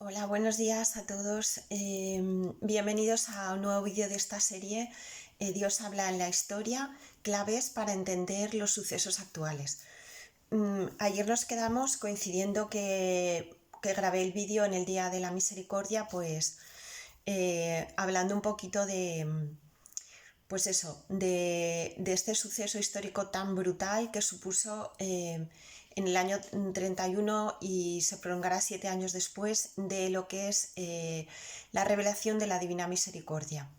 Hola, buenos días a todos. Bienvenidos a un nuevo vídeo de esta serie. Dios habla en la historia, claves para entender los sucesos actuales. Ayer nos quedamos coincidiendo que grabé el vídeo en el Día de la Misericordia, pues hablando un poquito pues eso, de este suceso histórico tan brutal que supuso en el año 31 y se prolongará 7 años después de lo que es la revelación de la Divina Misericordia,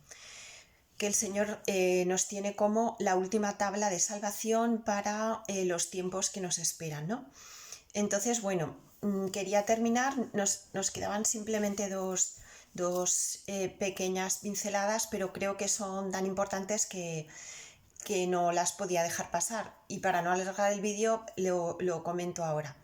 que el Señor nos tiene como la última tabla de salvación para los tiempos que nos esperan, ¿no? Entonces, bueno, quería terminar, nos quedaban simplemente dos pequeñas pinceladas, pero creo que son tan importantes que no las podía dejar pasar. Y para no alargar el vídeo, lo comento ahora.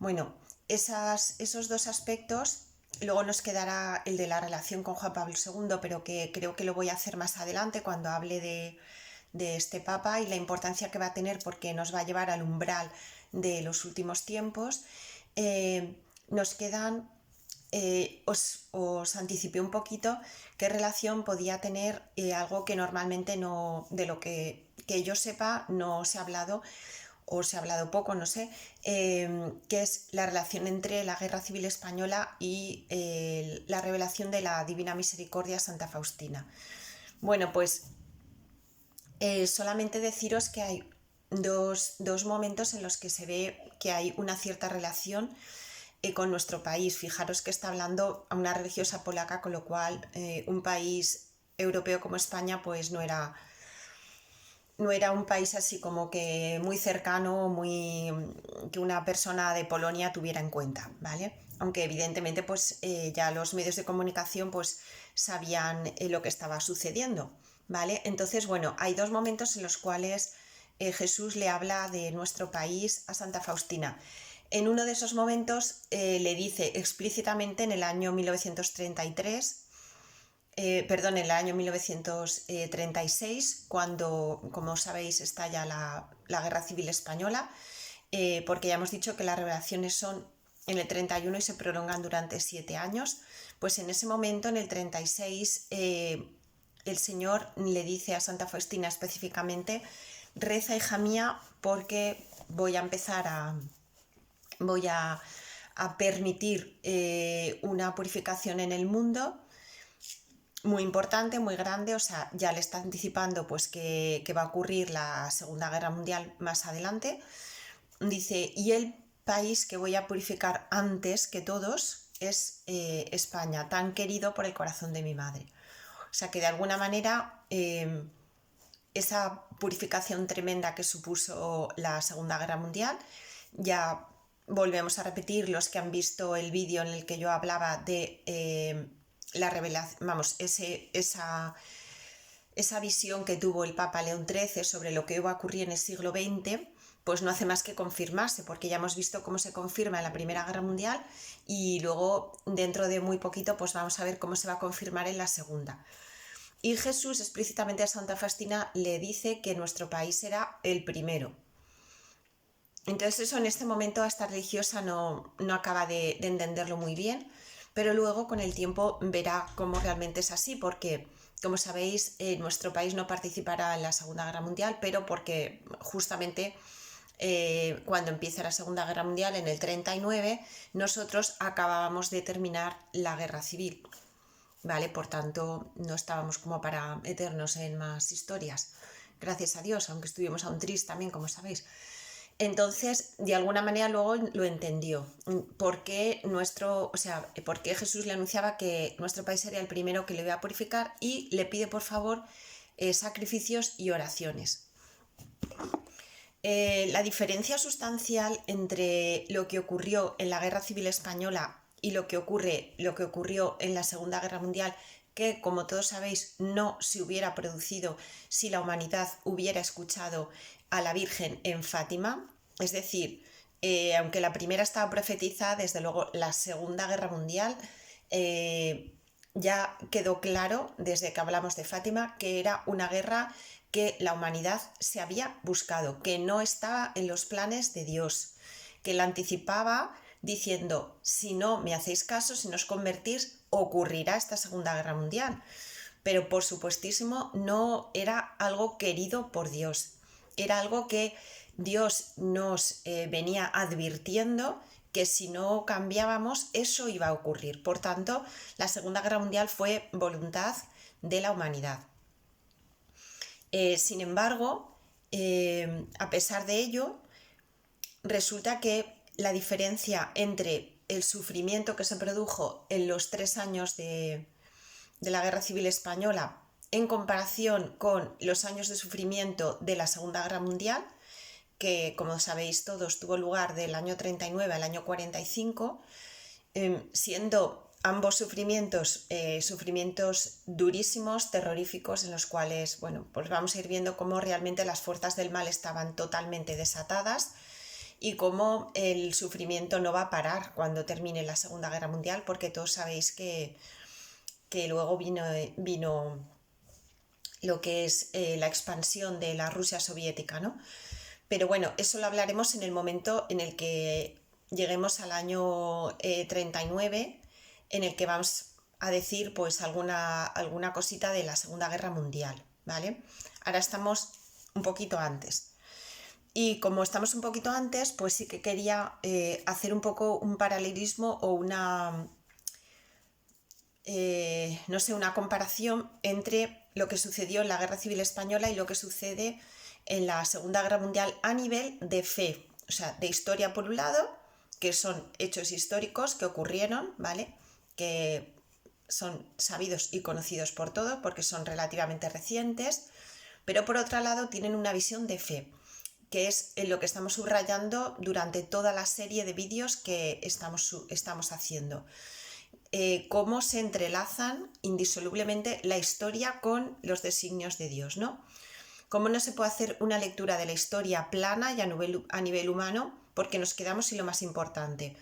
Bueno, esos dos aspectos, luego nos quedará el de la relación con Juan Pablo II, pero que creo que lo voy a hacer más adelante cuando hable de este Papa y la importancia que va a tener porque nos va a llevar al umbral de los últimos tiempos. Nos quedan, os anticipé un poquito qué relación podía tener algo que normalmente no, de lo que yo sepa, no se ha hablado o se ha hablado poco, no sé, que es la relación entre la Guerra Civil Española y la revelación de la Divina Misericordia Santa Faustina. Bueno, pues solamente deciros que hay dos momentos en los que se ve que hay una cierta relación con nuestro país. Fijaros que está hablando a una religiosa polaca, con lo cual un país europeo como España pues no era un país así como que muy cercano, que una persona de Polonia tuviera en cuenta, ¿vale? Aunque evidentemente pues ya los medios de comunicación pues sabían lo que estaba sucediendo, ¿vale? Entonces, bueno, hay dos momentos en los cuales Jesús le habla de nuestro país a Santa Faustina. En uno de esos momentos le dice explícitamente en el año 1933, en el año 1936, cuando, como sabéis, estalla la Guerra Civil Española, porque ya hemos dicho que las revelaciones son en el 31 y se prolongan durante 7 años, pues en ese momento, en el 36, el Señor le dice a Santa Faustina específicamente: reza, hija mía, porque voy a permitir una purificación en el mundo muy importante, muy grande. O sea, ya le está anticipando pues que va a ocurrir la Segunda Guerra Mundial más adelante. Dice, y el país que voy a purificar antes que todos es España, tan querido por el corazón de mi madre. O sea que de alguna manera esa purificación tremenda que supuso la Segunda Guerra Mundial, ya volvemos a repetir, los que han visto el vídeo en el que yo hablaba de la revelación, vamos, esa visión que tuvo el Papa León XIII sobre lo que iba a ocurrir en el siglo XX, pues no hace más que confirmarse, porque ya hemos visto cómo se confirma en la Primera Guerra Mundial y luego dentro de muy poquito pues vamos a ver cómo se va a confirmar en la Segunda. Y Jesús explícitamente a Santa Faustina le dice que nuestro país será el primero. Entonces eso en este momento a esta religiosa no acaba de entenderlo muy bien, pero luego con el tiempo verá cómo realmente es así, porque como sabéis nuestro país no participará en la Segunda Guerra Mundial, pero porque justamente cuando empieza la Segunda Guerra Mundial en el 39 nosotros acabábamos de terminar la Guerra Civil, ¿vale? Por tanto no estábamos como para meternos en más historias, gracias a Dios, aunque estuvimos a un tris también, como sabéis. Entonces, de alguna manera luego lo entendió. ¿Por qué Jesús le anunciaba que nuestro país sería el primero que le iba a purificar y le pide por favor sacrificios y oraciones? La diferencia sustancial entre lo que ocurrió en la Guerra Civil Española y lo que ocurrió en la Segunda Guerra Mundial, que como todos sabéis no se hubiera producido si la humanidad hubiera escuchado a la Virgen en Fátima, es decir, aunque la primera estaba profetizada, desde luego la Segunda Guerra Mundial ya quedó claro desde que hablamos de Fátima que era una guerra que la humanidad se había buscado, que no estaba en los planes de Dios, que la anticipaba diciendo, si no me hacéis caso, si no os convertís, ocurrirá esta Segunda Guerra Mundial. Pero por supuestísimo no era algo querido por Dios, era algo que Dios nos venía advirtiendo que si no cambiábamos eso iba a ocurrir. Por tanto, la Segunda Guerra Mundial fue voluntad de la humanidad. Sin embargo, a pesar de ello, resulta que la diferencia entre el sufrimiento que se produjo en los 3 años de la Guerra Civil Española en comparación con los años de sufrimiento de la Segunda Guerra Mundial, que como sabéis todos tuvo lugar del año 39 al año 45, siendo ambos sufrimientos durísimos, terroríficos, en los cuales, bueno, pues vamos a ir viendo cómo realmente las fuerzas del mal estaban totalmente desatadas y cómo el sufrimiento no va a parar cuando termine la Segunda Guerra Mundial, porque todos sabéis que luego vino lo que es la expansión de la Rusia soviética, ¿no? Pero bueno, eso lo hablaremos en el momento en el que lleguemos al año 39, en el que vamos a decir pues alguna cosita de la Segunda Guerra Mundial, ¿vale? Ahora estamos un poquito antes. Y como estamos un poquito antes, pues sí que quería hacer un poco un paralelismo o una comparación entre lo que sucedió en la Guerra Civil Española y lo que sucede en la Segunda Guerra Mundial a nivel de fe, o sea, de historia por un lado, que son hechos históricos que ocurrieron, ¿vale? Que son sabidos y conocidos por todos porque son relativamente recientes, pero por otro lado tienen una visión de fe, que es en lo que estamos subrayando durante toda la serie de vídeos que estamos haciendo. Cómo se entrelazan indisolublemente la historia con los designios de Dios, ¿no? Cómo no se puede hacer una lectura de la historia plana y a nivel humano, porque nos quedamos sin lo más importante.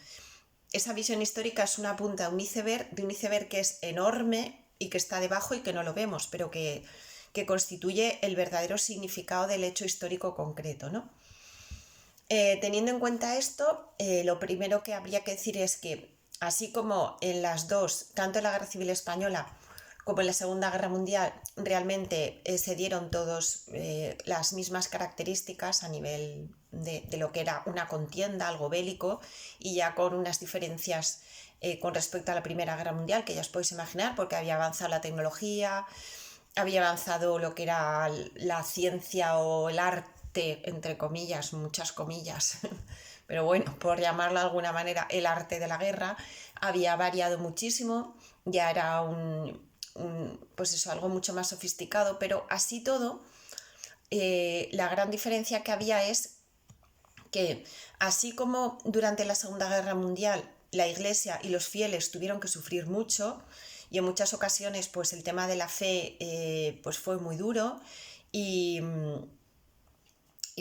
Esa visión histórica es una punta de un iceberg que es enorme y que está debajo y que no lo vemos, pero que constituye el verdadero significado del hecho histórico concreto, ¿no? Teniendo en cuenta esto, lo primero que habría que decir es que así como en las dos, tanto en la Guerra Civil Española como en la Segunda Guerra Mundial, realmente se dieron todos las mismas características a nivel de lo que era una contienda, algo bélico, y ya con unas diferencias con respecto a la Primera Guerra Mundial, que ya os podéis imaginar, porque había avanzado la tecnología, había avanzado lo que era la ciencia o el arte, entre comillas, muchas comillas, pero bueno, por llamarlo de alguna manera, el arte de la guerra había variado muchísimo, ya era pues eso, algo mucho más sofisticado, pero así todo, la gran diferencia que había es que así como durante la Segunda Guerra Mundial la Iglesia y los fieles tuvieron que sufrir mucho y en muchas ocasiones pues el tema de la fe pues fue muy duro y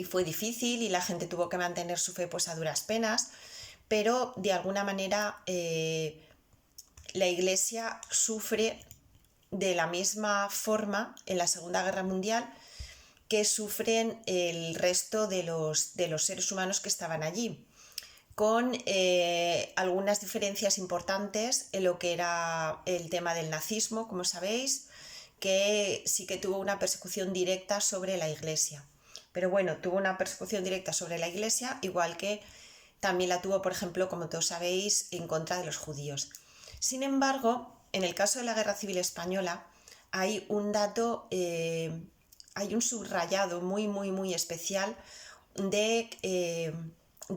fue difícil y la gente tuvo que mantener su fe pues a duras penas, pero de alguna manera la Iglesia sufre de la misma forma en la Segunda Guerra Mundial que sufren el resto de los seres humanos que estaban allí, con algunas diferencias importantes en lo que era el tema del nazismo, como sabéis, que sí que tuvo una persecución directa sobre la Iglesia. Pero bueno, tuvo una persecución directa sobre la Iglesia, igual que también la tuvo, por ejemplo, como todos sabéis, en contra de los judíos. Sin embargo, en el caso de la Guerra Civil Española hay un dato, hay un subrayado muy, muy, muy especial de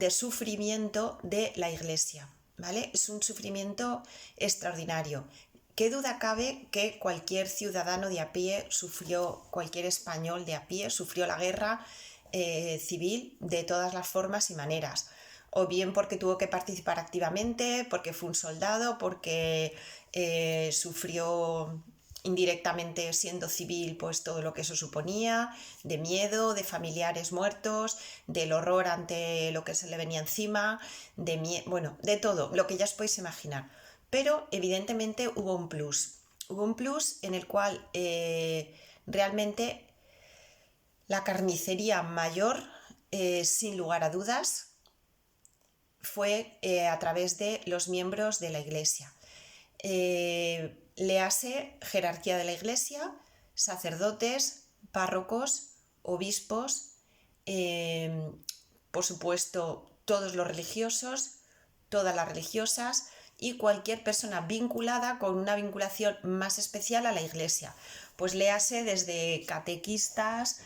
sufrimiento de la Iglesia, ¿vale? Es un sufrimiento extraordinario. ¿Qué duda cabe que cualquier ciudadano de a pie sufrió, cualquier español de a pie sufrió la guerra civil de todas las formas y maneras? O bien porque tuvo que participar activamente, porque fue un soldado, porque sufrió indirectamente siendo civil pues todo lo que eso suponía, de miedo, de familiares muertos, del horror ante lo que se le venía encima, bueno, de todo, lo que ya os podéis imaginar. Pero evidentemente hubo un plus en el cual realmente la carnicería mayor, sin lugar a dudas, fue a través de los miembros de la Iglesia. Léase jerarquía de la Iglesia, sacerdotes, párrocos, obispos, por supuesto todos los religiosos, todas las religiosas y cualquier persona vinculada con una vinculación más especial a la Iglesia. Pues léase desde catequistas,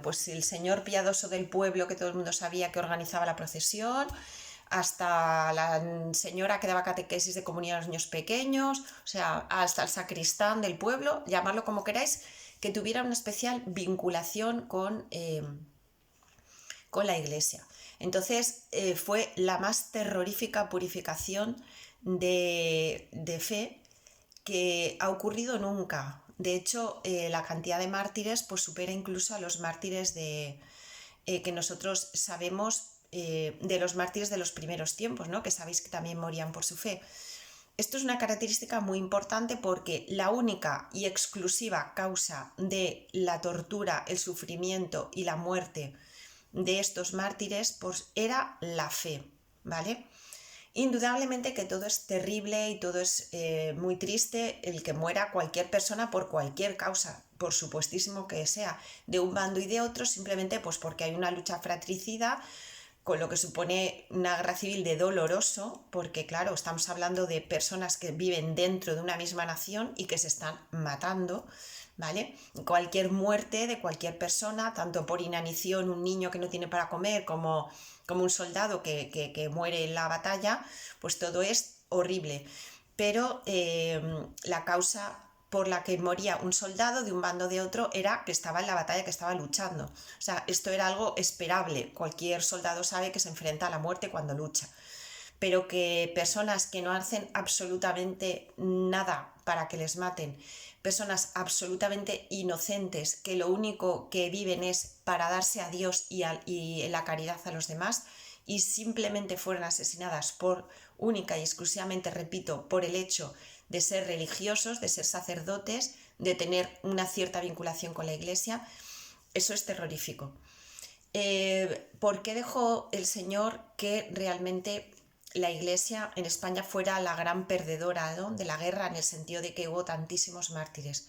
pues el señor piadoso del pueblo que todo el mundo sabía que organizaba la procesión, hasta la señora que daba catequesis de comunión a los niños pequeños, o sea, hasta el sacristán del pueblo, llamarlo como queráis, que tuviera una especial vinculación con la Iglesia. Entonces fue la más terrorífica purificación de fe que ha ocurrido nunca. De hecho, la cantidad de mártires pues supera incluso a los mártires que nosotros sabemos de los mártires de los primeros tiempos, ¿no? Que sabéis que también morían por su fe. Esto es una característica muy importante porque la única y exclusiva causa de la tortura, el sufrimiento y la muerte de estos mártires pues era la fe, ¿vale? Indudablemente que todo es terrible y todo es muy triste el que muera cualquier persona por cualquier causa, por supuestísimo que sea, de un bando y de otro, simplemente pues porque hay una lucha fratricida, con lo que supone una guerra civil de doloroso, porque claro, estamos hablando de personas que viven dentro de una misma nación y que se están matando, ¿vale? Cualquier muerte de cualquier persona, tanto por inanición, un niño que no tiene para comer, como un soldado que muere en la batalla, pues todo es horrible. Pero la causa por la que moría un soldado de un bando o de otro era que estaba en la batalla, que estaba luchando. O sea, esto era algo esperable. Cualquier soldado sabe que se enfrenta a la muerte cuando lucha. Pero que personas que no hacen absolutamente nada para que les maten, personas absolutamente inocentes que lo único que viven es para darse a Dios y la caridad a los demás, y simplemente fueron asesinadas única y exclusivamente, repito, por el hecho de ser religiosos, de ser sacerdotes, de tener una cierta vinculación con la Iglesia, eso es terrorífico. ¿Por qué dejó el Señor que realmente la Iglesia en España fuera la gran perdedora, ¿no?, de la guerra, en el sentido de que hubo tantísimos mártires?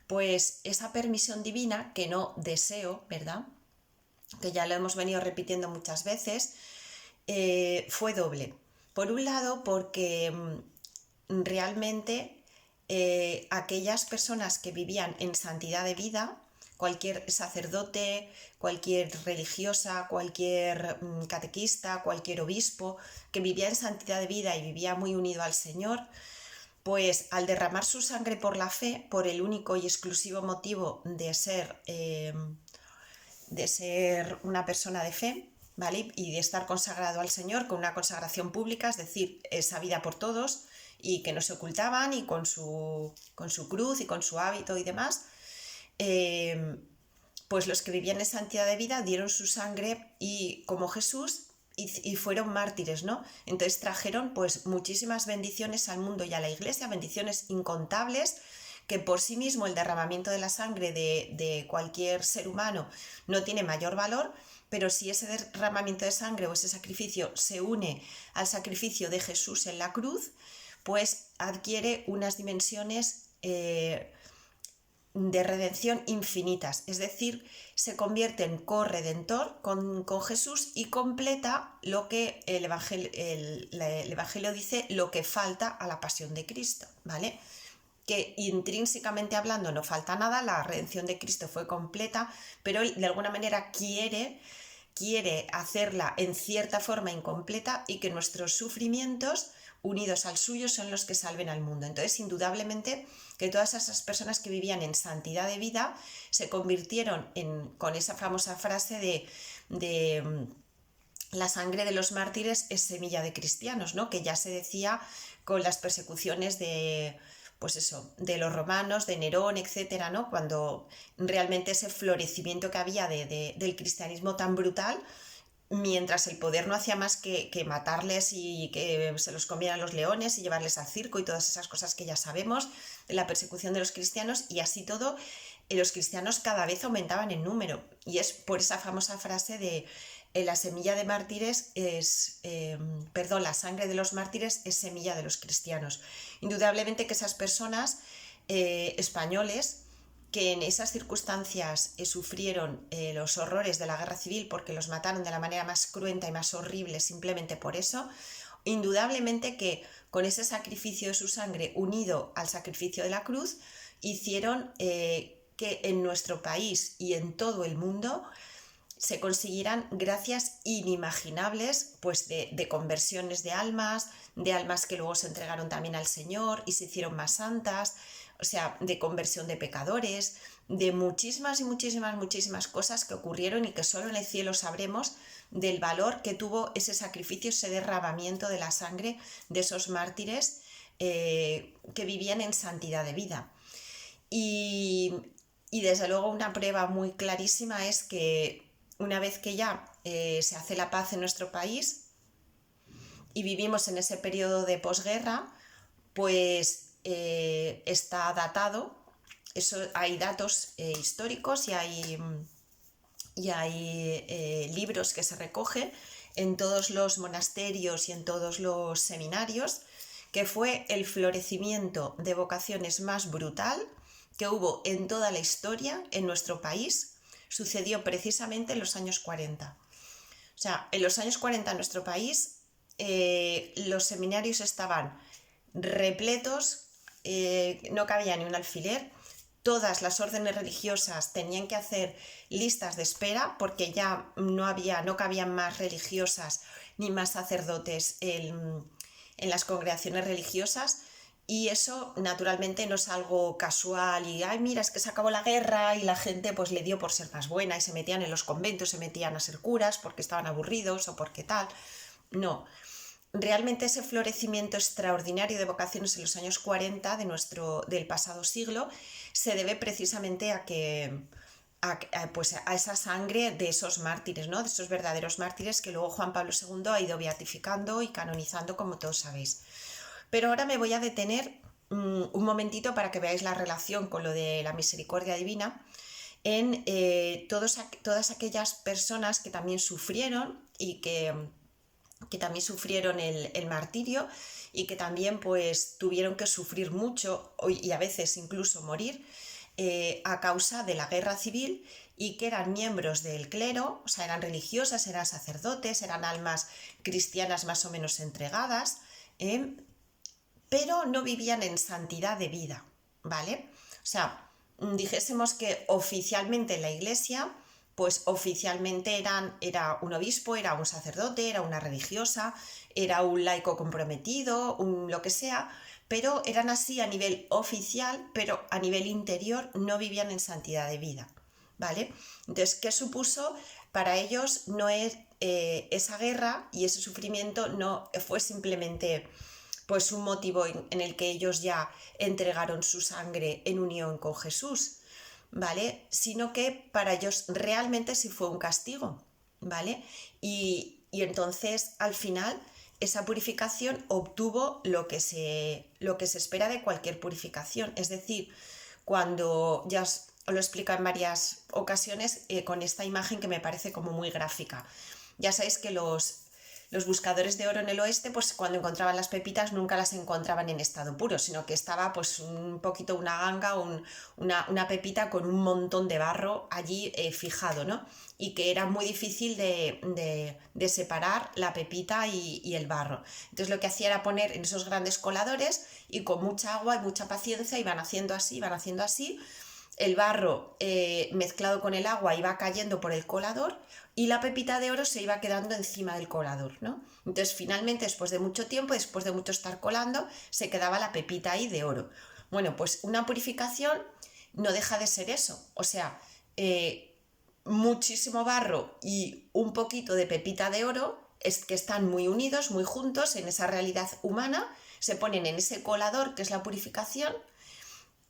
Pues esa permisión divina, que no deseo, ¿verdad?, que ya lo hemos venido repitiendo muchas veces, fue doble. Por un lado, porque realmente aquellas personas que vivían en santidad de vida, cualquier sacerdote, cualquier religiosa, cualquier catequista, cualquier obispo que vivía en santidad de vida y vivía muy unido al Señor, pues al derramar su sangre por la fe, por el único y exclusivo motivo de ser una persona de fe, ¿vale?, y de estar consagrado al Señor con una consagración pública, es decir, sabida por todos y que no se ocultaban, y con su cruz y con su hábito y demás, pues los que vivían en santidad de vida dieron su sangre y como Jesús y fueron mártires, ¿no? Entonces trajeron pues muchísimas bendiciones al mundo y a la Iglesia, bendiciones incontables, que por sí mismo el derramamiento de la sangre de cualquier ser humano no tiene mayor valor, pero si ese derramamiento de sangre o ese sacrificio se une al sacrificio de Jesús en la cruz, pues adquiere unas dimensiones de redención infinitas, es decir, se convierte en corredentor con Jesús y completa lo que el Evangelio dice, lo que falta a la pasión de Cristo, ¿vale? Que intrínsecamente hablando no falta nada, la redención de Cristo fue completa, pero él de alguna manera quiere hacerla en cierta forma incompleta y que nuestros sufrimientos unidos al suyo son los que salven al mundo. Entonces, indudablemente que todas esas personas que vivían en santidad de vida se convirtieron con esa famosa frase de la sangre de los mártires es semilla de cristianos, ¿no?, que ya se decía con las persecuciones de los romanos, de Nerón, etcétera, ¿no?, cuando realmente ese florecimiento que había del cristianismo tan brutal, mientras el poder no hacía más que matarles y que se los comieran los leones y llevarles al circo y todas esas cosas que ya sabemos de la persecución de los cristianos, y así todo, los cristianos cada vez aumentaban en número, y es por esa famosa frase de la semilla de mártires es, la sangre de los mártires es semilla de los cristianos. Indudablemente que esas personas españoles que en esas circunstancias sufrieron los horrores de la guerra civil porque los mataron de la manera más cruenta y más horrible simplemente por eso, indudablemente que con ese sacrificio de su sangre unido al sacrificio de la cruz hicieron que en nuestro país y en todo el mundo se consiguieran gracias inimaginables pues de conversiones de almas que luego se entregaron también al Señor y se hicieron más santas, o sea, de conversión de pecadores, de muchísimas y muchísimas, muchísimas cosas que ocurrieron y que solo en el cielo sabremos del valor que tuvo ese sacrificio, ese derramamiento de la sangre de esos mártires que vivían en santidad de vida. Y desde luego una prueba muy clarísima es que una vez que ya se hace la paz en nuestro país y vivimos en ese periodo de posguerra, pues está datado, eso, hay datos históricos y hay libros que se recogen en todos los monasterios y en todos los seminarios, que fue el florecimiento de vocaciones más brutal que hubo en toda la historia en nuestro país. Sucedió precisamente en los años 40. O sea, en los años 40 en nuestro país los seminarios estaban repletos, no cabía ni un alfiler, todas las órdenes religiosas tenían que hacer listas de espera porque ya no cabían más religiosas ni más sacerdotes en las congregaciones religiosas. Y eso naturalmente no es algo casual y, ay, mira, es que se acabó la guerra y la gente pues le dio por ser más buena y se metían en los conventos, se metían a ser curas porque estaban aburridos o porque tal. No, realmente ese florecimiento extraordinario de vocaciones en los años 40 del pasado siglo se debe precisamente a esa sangre de esos mártires, ¿no? De esos verdaderos mártires que luego Juan Pablo II ha ido beatificando y canonizando, como todos sabéis. Pero ahora me voy a detener un momentito para que veáis la relación con lo de la misericordia divina en todas aquellas personas que también sufrieron y que también sufrieron el martirio y que también pues tuvieron que sufrir mucho y a veces incluso morir a causa de la guerra civil y que eran miembros del clero, o sea, eran religiosas, eran sacerdotes, eran almas cristianas más o menos entregadas, pero no vivían en santidad de vida, ¿vale? O sea, dijésemos que oficialmente en la iglesia, pues oficialmente era un obispo, era un sacerdote, era una religiosa, era un laico comprometido, lo que sea, pero eran así a nivel oficial, pero a nivel interior no vivían en santidad de vida, ¿vale? Entonces, ¿qué supuso? Para ellos no es esa guerra y ese sufrimiento no fue simplemente pues un motivo en el que ellos ya entregaron su sangre en unión con Jesús, ¿vale? Sino que para ellos realmente sí fue un castigo, ¿vale? Y entonces al final esa purificación obtuvo lo que se espera de cualquier purificación, es decir, cuando ya os lo explico en varias ocasiones con esta imagen que me parece como muy gráfica. Ya sabéis que los buscadores de oro en el oeste, pues cuando encontraban las pepitas nunca las encontraban en estado puro, sino que estaba pues un poquito una ganga, una pepita con un montón de barro allí fijado, ¿no? Y que era muy difícil de separar la pepita y el barro. Entonces lo que hacía era poner en esos grandes coladores y con mucha agua y mucha paciencia iban haciendo así, el barro mezclado con el agua iba cayendo por el colador y la pepita de oro se iba quedando encima del colador, ¿no? Entonces finalmente después de mucho tiempo, después de mucho estar colando, se quedaba la pepita ahí de oro. Bueno, pues una purificación no deja de ser eso, o sea, muchísimo barro y un poquito de pepita de oro es que están muy unidos, muy juntos en esa realidad humana, se ponen en ese colador que es la purificación.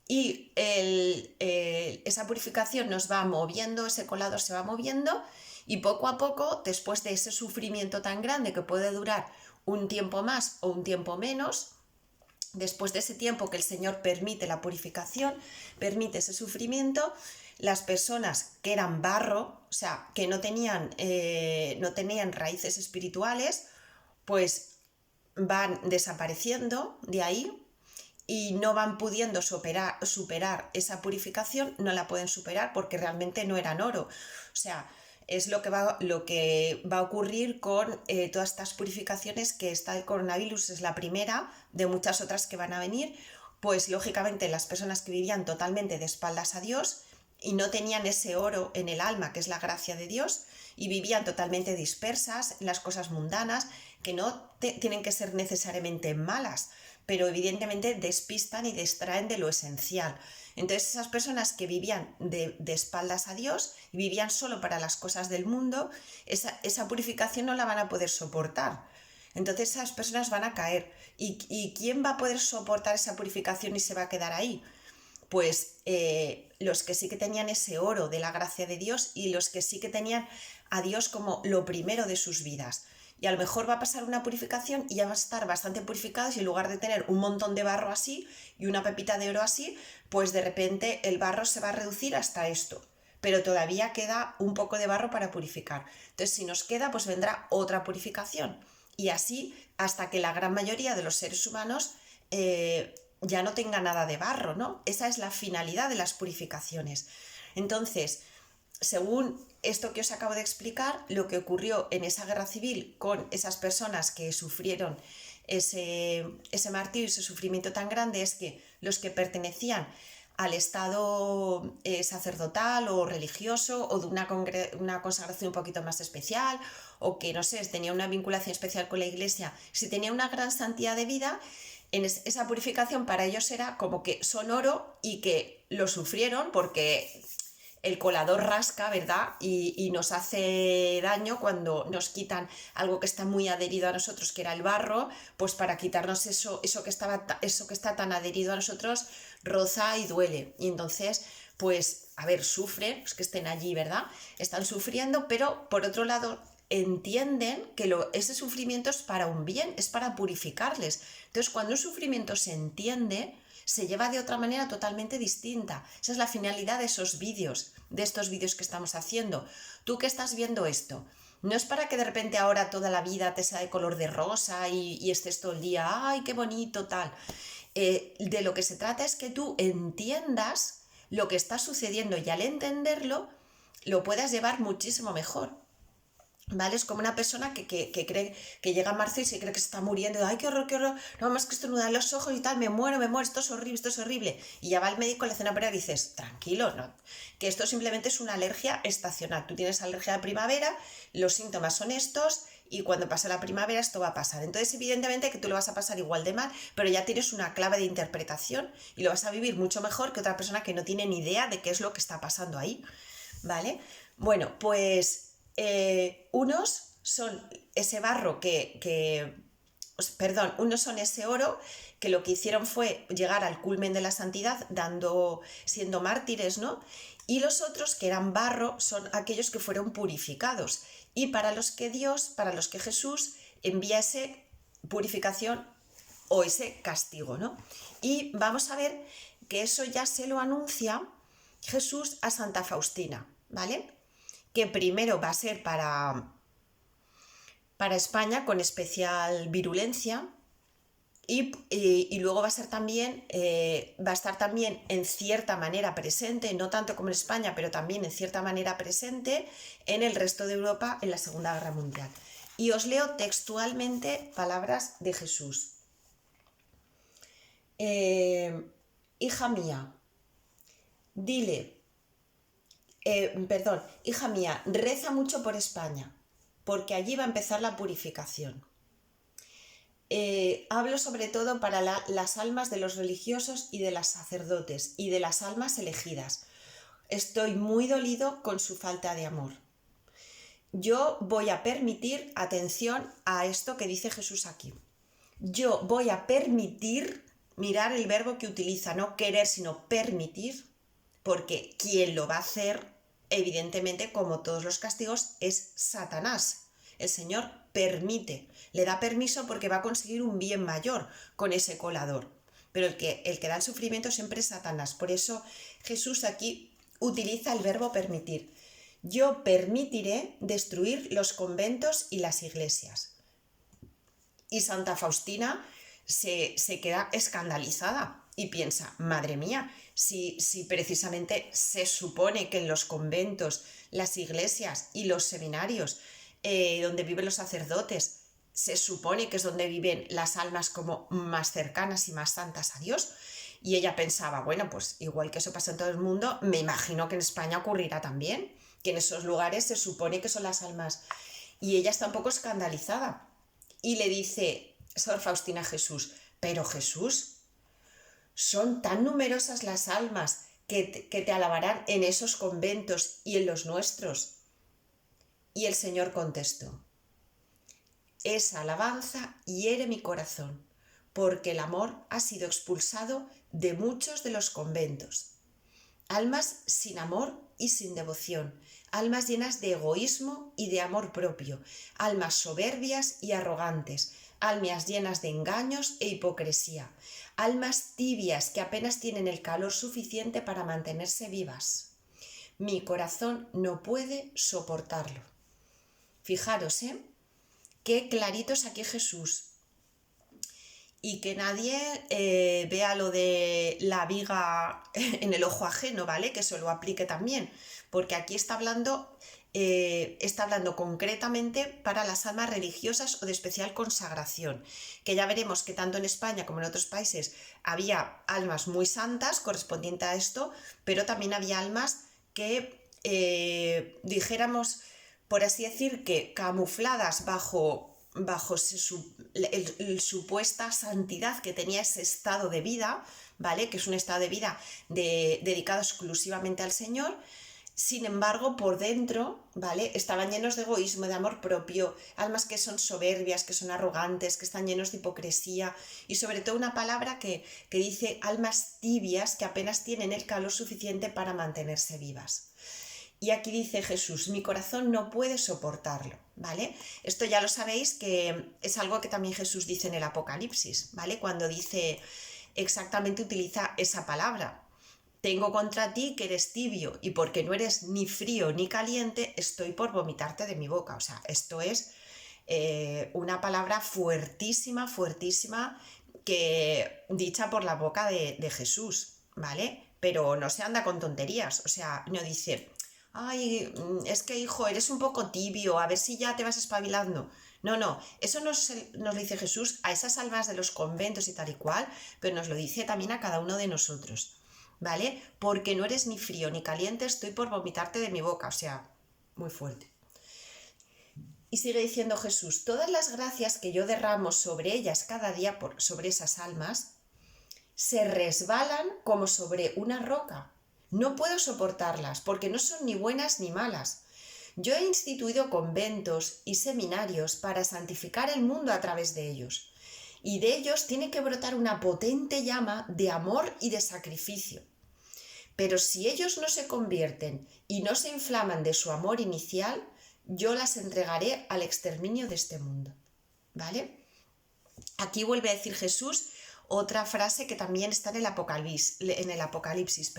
Y esa purificación nos va moviendo, ese colador se va moviendo y poco a poco, después de ese sufrimiento tan grande que puede durar un tiempo más o un tiempo menos, Después de ese tiempo que el Señor permite la purificación, permite ese sufrimiento, las personas que eran barro, o sea, que no tenían raíces espirituales, pues van desapareciendo de ahí y no van pudiendo superar esa purificación, no la pueden superar porque realmente no eran oro. O sea, es lo que va a ocurrir con todas estas purificaciones, que esta del coronavirus es la primera de muchas otras que van a venir. Pues lógicamente las personas que vivían totalmente de espaldas a Dios y no tenían ese oro en el alma, que es la gracia de Dios, y vivían totalmente dispersas en las cosas mundanas, que no tienen que ser necesariamente malas, pero evidentemente despistan y distraen de lo esencial. Entonces esas personas que vivían de espaldas a Dios y vivían solo para las cosas del mundo, esa purificación no la van a poder soportar. Entonces esas personas van a caer. ¿Y quién va a poder soportar esa purificación y se va a quedar ahí? Pues los que sí que tenían ese oro de la gracia de Dios y los que sí que tenían a Dios como lo primero de sus vidas. Y a lo mejor va a pasar una purificación y ya va a estar bastante purificados, y en lugar de tener un montón de barro así y una pepita de oro así, pues de repente el barro se va a reducir hasta esto. Pero todavía queda un poco de barro para purificar. Entonces, si nos queda, pues vendrá otra purificación. Y así hasta que la gran mayoría de los seres humanos ya no tenga nada de barro, ¿no? Esa es la finalidad de las purificaciones. Entonces, según esto que os acabo de explicar, lo que ocurrió en esa guerra civil con esas personas que sufrieron ese martirio, ese sufrimiento tan grande, es que los que pertenecían al estado sacerdotal o religioso, o de una consagración un poquito más especial, o que, no sé, tenía una vinculación especial con la Iglesia, si tenía una gran santidad de vida, en esa purificación para ellos era como que son oro y que lo sufrieron porque el colador rasca, ¿verdad? Y nos hace daño cuando nos quitan algo que está muy adherido a nosotros, que era el barro, pues para quitarnos eso que está tan adherido a nosotros, roza y duele. Y entonces, pues, a ver, sufren, los que estén allí, ¿verdad? Están sufriendo, pero por otro lado entienden que ese sufrimiento es para un bien, es para purificarles. Entonces, cuando un sufrimiento se entiende, se lleva de otra manera totalmente distinta. Esa es la finalidad de esos vídeos, de estos vídeos que estamos haciendo. Tú que estás viendo esto, no es para que de repente ahora toda la vida te sea de color de rosa y estés todo el día, ¡ay, qué bonito, tal! De lo que se trata es que tú entiendas lo que está sucediendo, y al entenderlo, lo puedas llevar muchísimo mejor. ¿Vale? Es como una persona que cree que llega a marzo y se cree que se está muriendo. ¡Ay, qué horror! No, más que estornudar los ojos y tal, me muero, esto es horrible. Y ya va el médico, le hace una prueba y dices, tranquilo, no, que esto simplemente es una alergia estacional. Tú tienes alergia de primavera, los síntomas son estos, y cuando pasa la primavera esto va a pasar. Entonces, evidentemente que tú lo vas a pasar igual de mal, pero ya tienes una clave de interpretación y lo vas a vivir mucho mejor que otra persona que no tiene ni idea de qué es lo que está pasando ahí. ¿Vale? Bueno, pues unos son ese barro unos son ese oro que lo que hicieron fue llegar al culmen de la santidad siendo mártires, ¿no? Y los otros, que eran barro, son aquellos que fueron purificados y para los que Jesús envía esa purificación o ese castigo, ¿no? Y vamos a ver que eso ya se lo anuncia Jesús a Santa Faustina, ¿vale? Que primero va a ser para España con especial virulencia y luego va a estar también, va a estar también en cierta manera presente, no tanto como en España, pero también en cierta manera presente en el resto de Europa en la Segunda Guerra Mundial. Y os leo textualmente palabras de Jesús. Hija mía, hija mía, reza mucho por España, porque allí va a empezar la purificación. Hablo sobre todo para las almas de los religiosos y de los sacerdotes y de las almas elegidas. Estoy muy dolido con su falta de amor. Yo voy a permitir, atención a esto que dice Jesús aquí, yo voy a permitir, mirar el verbo que utiliza, no querer, sino permitir, porque quien lo va a hacer, evidentemente, como todos los castigos, es Satanás. El Señor permite, le da permiso porque va a conseguir un bien mayor con ese colador. pero el que da el sufrimiento siempre es Satanás. Por eso Jesús aquí utiliza el verbo permitir. Yo permitiré destruir los conventos y las iglesias. Y Santa Faustina se queda escandalizada y piensa, madre mía, si precisamente se supone que en los conventos, las iglesias y los seminarios donde viven los sacerdotes, se supone que es donde viven las almas como más cercanas y más santas a Dios. Y ella pensaba, bueno, pues igual que eso pasa en todo el mundo, me imagino que en España ocurrirá también, que en esos lugares se supone que son las almas. Y ella está un poco escandalizada. Y le dice Sor Faustina a Jesús, pero Jesús, son tan numerosas las almas que te alabarán en esos conventos y en los nuestros. Y el Señor contestó, esa alabanza hiere mi corazón, porque el amor ha sido expulsado de muchos de los conventos. Almas sin amor y sin devoción, almas llenas de egoísmo y de amor propio, almas soberbias y arrogantes, almas llenas de engaños e hipocresía, almas tibias que apenas tienen el calor suficiente para mantenerse vivas. Mi corazón no puede soportarlo. Fijaros, qué clarito es aquí Jesús. Y que nadie vea lo de la viga en el ojo ajeno, ¿vale? Que se lo aplique también, porque aquí está hablando concretamente para las almas religiosas o de especial consagración, que ya veremos que tanto en España como en otros países había almas muy santas correspondiente a esto, pero también había almas que, dijéramos, por así decir, que camufladas bajo supuesta santidad que tenía ese estado de vida, ¿vale? Que es un estado de vida dedicado exclusivamente al Señor. Sin embargo, por dentro, ¿vale? Estaban llenos de egoísmo, de amor propio, almas que son soberbias, que son arrogantes, que están llenos de hipocresía y sobre todo una palabra que dice almas tibias que apenas tienen el calor suficiente para mantenerse vivas. Y aquí dice Jesús, mi corazón no puede soportarlo, ¿vale? Esto ya lo sabéis que es algo que también Jesús dice en el Apocalipsis, ¿vale? Cuando dice, exactamente utiliza esa palabra. Tengo contra ti que eres tibio y porque no eres ni frío ni caliente, estoy por vomitarte de mi boca. O sea, esto es una palabra fuertísima, fuertísima, que dicha por la boca de Jesús, ¿vale? Pero no se anda con tonterías, o sea, no dice, ay, es que hijo, eres un poco tibio, a ver si ya te vas espabilando. No, eso nos lo dice Jesús a esas almas de los conventos y tal y cual, pero nos lo dice también a cada uno de nosotros, ¿vale? Porque no eres ni frío ni caliente, estoy por vomitarte de mi boca, o sea, muy fuerte. Y sigue diciendo Jesús, todas las gracias que yo derramo sobre ellas cada día, sobre esas almas, se resbalan como sobre una roca. No puedo soportarlas porque no son ni buenas ni malas. Yo he instituido conventos y seminarios para santificar el mundo a través de ellos. Y de ellos tiene que brotar una potente llama de amor y de sacrificio. Pero si ellos no se convierten y no se inflaman de su amor inicial, yo las entregaré al exterminio de este mundo. ¿Vale? Aquí vuelve a decir Jesús otra frase que también está en el Apocalipsis.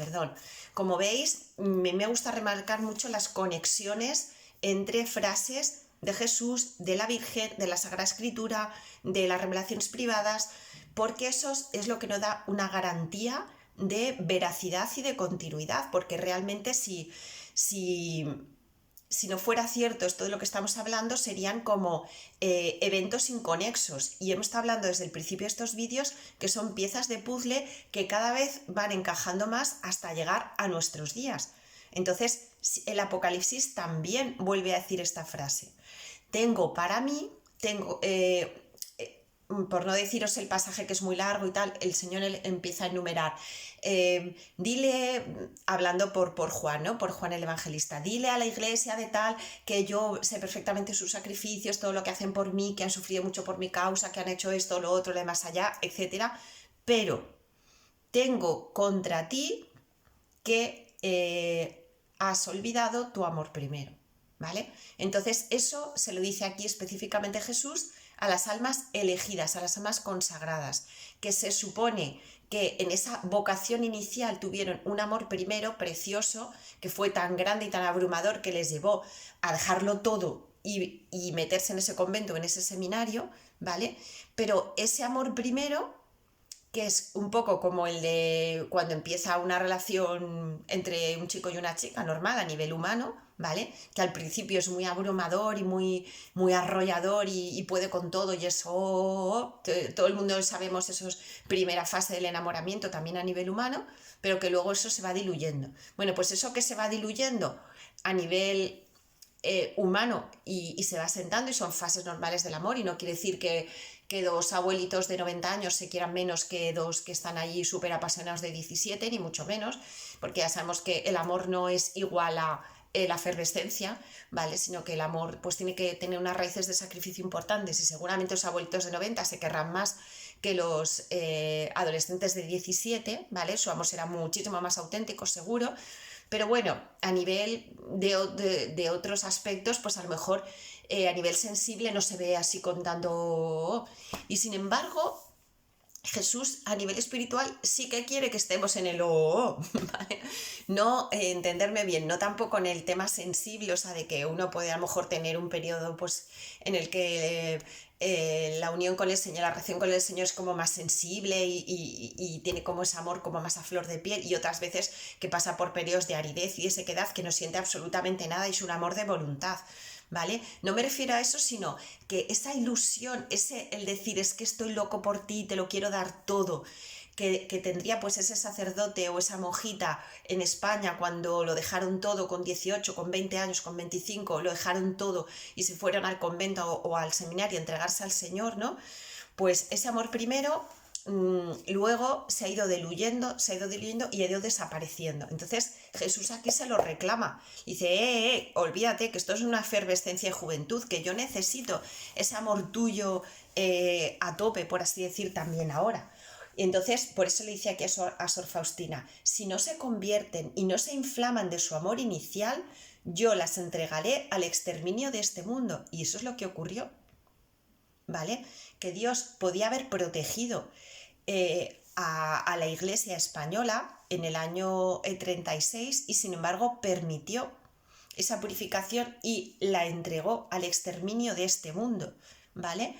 Como veis, me gusta remarcar mucho las conexiones entre frases de Jesús, de la Virgen, de la Sagrada Escritura, de las revelaciones privadas, porque eso es lo que nos da una garantía de veracidad y de continuidad, porque realmente si no fuera cierto esto de lo que estamos hablando, serían como eventos inconexos. Y hemos estado hablando desde el principio de estos vídeos que son piezas de puzzle que cada vez van encajando más hasta llegar a nuestros días. Entonces, el Apocalipsis también vuelve a decir esta frase. Tengo para mí, por no deciros el pasaje que es muy largo y tal, el Señor empieza a enumerar, dile, hablando por Juan, ¿no? Por Juan el Evangelista, dile a la iglesia de tal que yo sé perfectamente sus sacrificios, todo lo que hacen por mí, que han sufrido mucho por mi causa, que han hecho esto, lo otro, lo de más allá, etc. Pero tengo contra ti que has olvidado tu amor primero, ¿vale? Entonces eso se lo dice aquí específicamente Jesús a las almas elegidas, a las almas consagradas, que se supone que en esa vocación inicial tuvieron un amor primero precioso, que fue tan grande y tan abrumador que les llevó a dejarlo todo y meterse en ese convento, en ese seminario, ¿vale? Pero ese amor primero, que es un poco como el de cuando empieza una relación entre un chico y una chica normal a nivel humano, ¿vale? Que al principio es muy abrumador y muy arrollador y puede con todo y eso, todo el mundo sabemos eso es primera fase del enamoramiento también a nivel humano, pero que luego eso se va diluyendo. Bueno, pues eso que se va diluyendo a nivel humano y se va sentando y son fases normales del amor y no quiere decir que dos abuelitos de 90 años se quieran menos que dos que están allí súper apasionados de 17, ni mucho menos, porque ya sabemos que el amor no es igual a la efervescencia, ¿vale? Sino que el amor pues tiene que tener unas raíces de sacrificio importantes y seguramente los abuelitos de 90 se querrán más que los adolescentes de 17, ¿vale? Su amor será muchísimo más auténtico, seguro, pero bueno, a nivel de otros aspectos, pues a lo mejor a nivel sensible no se ve así con tanto... Y sin embargo, Jesús a nivel espiritual sí que quiere que estemos en el ¿vale? No entenderme bien, no tampoco en el tema sensible, o sea, de que uno puede a lo mejor tener un periodo pues en el que la unión con el Señor, la relación con el Señor es como más sensible y tiene como ese amor como más a flor de piel, y otras veces que pasa por periodos de aridez y de sequedad que no siente absolutamente nada y es un amor de voluntad, ¿vale? No me refiero a eso, sino que esa ilusión, el decir es que estoy loco por ti, te lo quiero dar todo, que tendría pues ese sacerdote o esa monjita en España cuando lo dejaron todo con 18, con 20 años, con 25, lo dejaron todo y se fueron al convento o al seminario a entregarse al Señor, ¿no? Pues ese amor primero luego se ha ido diluyendo y ha ido desapareciendo. Entonces Jesús aquí se lo reclama. Dice, olvídate que esto es una efervescencia de juventud, que yo necesito ese amor tuyo a tope, por así decir, también ahora. Y entonces, por eso le dice aquí a Sor Faustina, si no se convierten y no se inflaman de su amor inicial, yo las entregaré al exterminio de este mundo. Y eso es lo que ocurrió, ¿vale? Que Dios podía haber protegido a la Iglesia española en el año 36 y sin embargo permitió esa purificación y la entregó al exterminio de este mundo, ¿vale?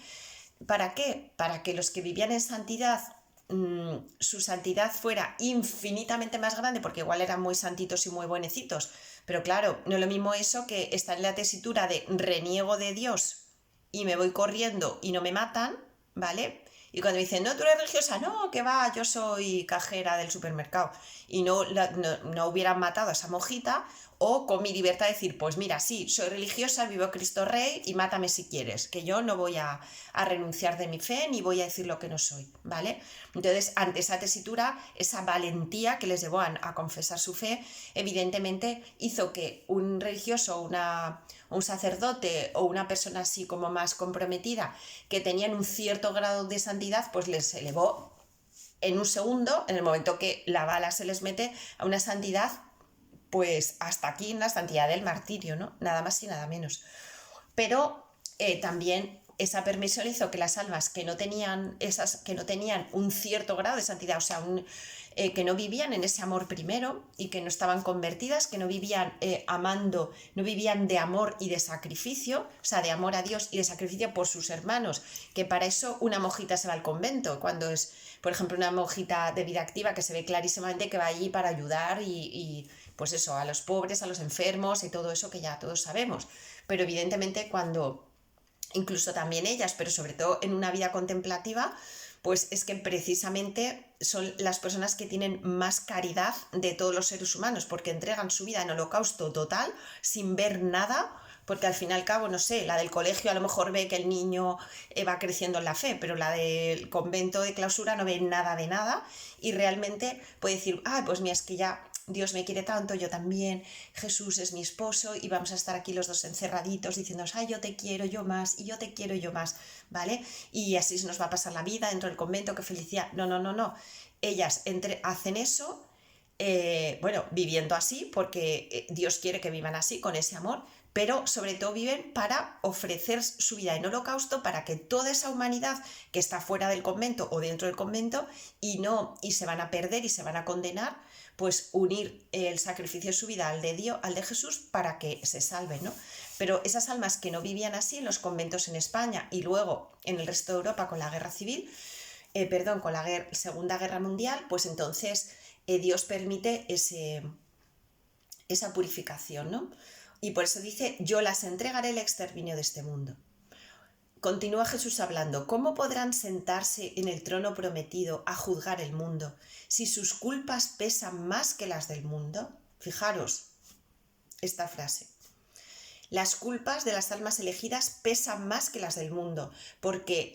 ¿Para qué? Para que los que vivían en santidad, su santidad fuera infinitamente más grande, porque igual eran muy santitos y muy buenecitos, pero claro, no es lo mismo eso que estar en la tesitura de reniego de Dios y me voy corriendo y no me matan, ¿vale? Y cuando me dicen, no, tú eres religiosa, no, que va, yo soy cajera del supermercado. Y no hubieran matado a esa monjita, o con mi libertad de decir, pues mira, sí, soy religiosa, vivo Cristo Rey y mátame si quieres, que yo no voy a renunciar de mi fe ni voy a decir lo que no soy, ¿vale? Entonces, ante esa tesitura, esa valentía que les llevó a confesar su fe, evidentemente hizo que un religioso, un sacerdote o una persona así como más comprometida, que tenían un cierto grado de santidad, pues les elevó en un segundo, en el momento que la bala se les mete, a una santidad pues hasta aquí en la santidad del martirio, ¿no? Nada más y nada menos. Pero también esa permisión hizo que las almas que no tenían un cierto grado de santidad, o sea, que no vivían en ese amor primero y que no estaban convertidas, que no vivían amando, no vivían de amor y de sacrificio, o sea, de amor a Dios y de sacrificio por sus hermanos, que para eso una monjita se va al convento, cuando es, por ejemplo, una monjita de vida activa que se ve clarísimamente que va allí para ayudar y pues eso, a los pobres, a los enfermos y todo eso que ya todos sabemos. Pero evidentemente cuando, incluso también ellas, pero sobre todo en una vida contemplativa, pues es que precisamente son las personas que tienen más caridad de todos los seres humanos, porque entregan su vida en holocausto total, sin ver nada, porque al fin y al cabo, no sé, la del colegio a lo mejor ve que el niño va creciendo en la fe, pero la del convento de clausura no ve nada de nada y realmente puede decir, pues mira, es que ya Dios me quiere tanto, yo también, Jesús es mi esposo y vamos a estar aquí los dos encerraditos diciéndonos, yo te quiero yo más y yo te quiero yo más, ¿vale? Y así se nos va a pasar la vida dentro del convento, qué felicidad. No. Ellas hacen eso, viviendo así, porque Dios quiere que vivan así, con ese amor, pero sobre todo viven para ofrecer su vida en holocausto para que toda esa humanidad que está fuera del convento o dentro del convento y se van a perder y se van a condenar, pues unir el sacrificio de su vida al de Dios, al de Jesús, para que se salven, ¿no? Pero esas almas que no vivían así en los conventos en España y luego en el resto de Europa con la guerra civil, con la Segunda Guerra Mundial, pues entonces Dios permite esa purificación, ¿no? Y por eso dice, yo las entregaré al exterminio de este mundo. Continúa Jesús hablando, ¿cómo podrán sentarse en el trono prometido a juzgar el mundo si sus culpas pesan más que las del mundo? Fijaros esta frase. Las culpas de las almas elegidas pesan más que las del mundo, porque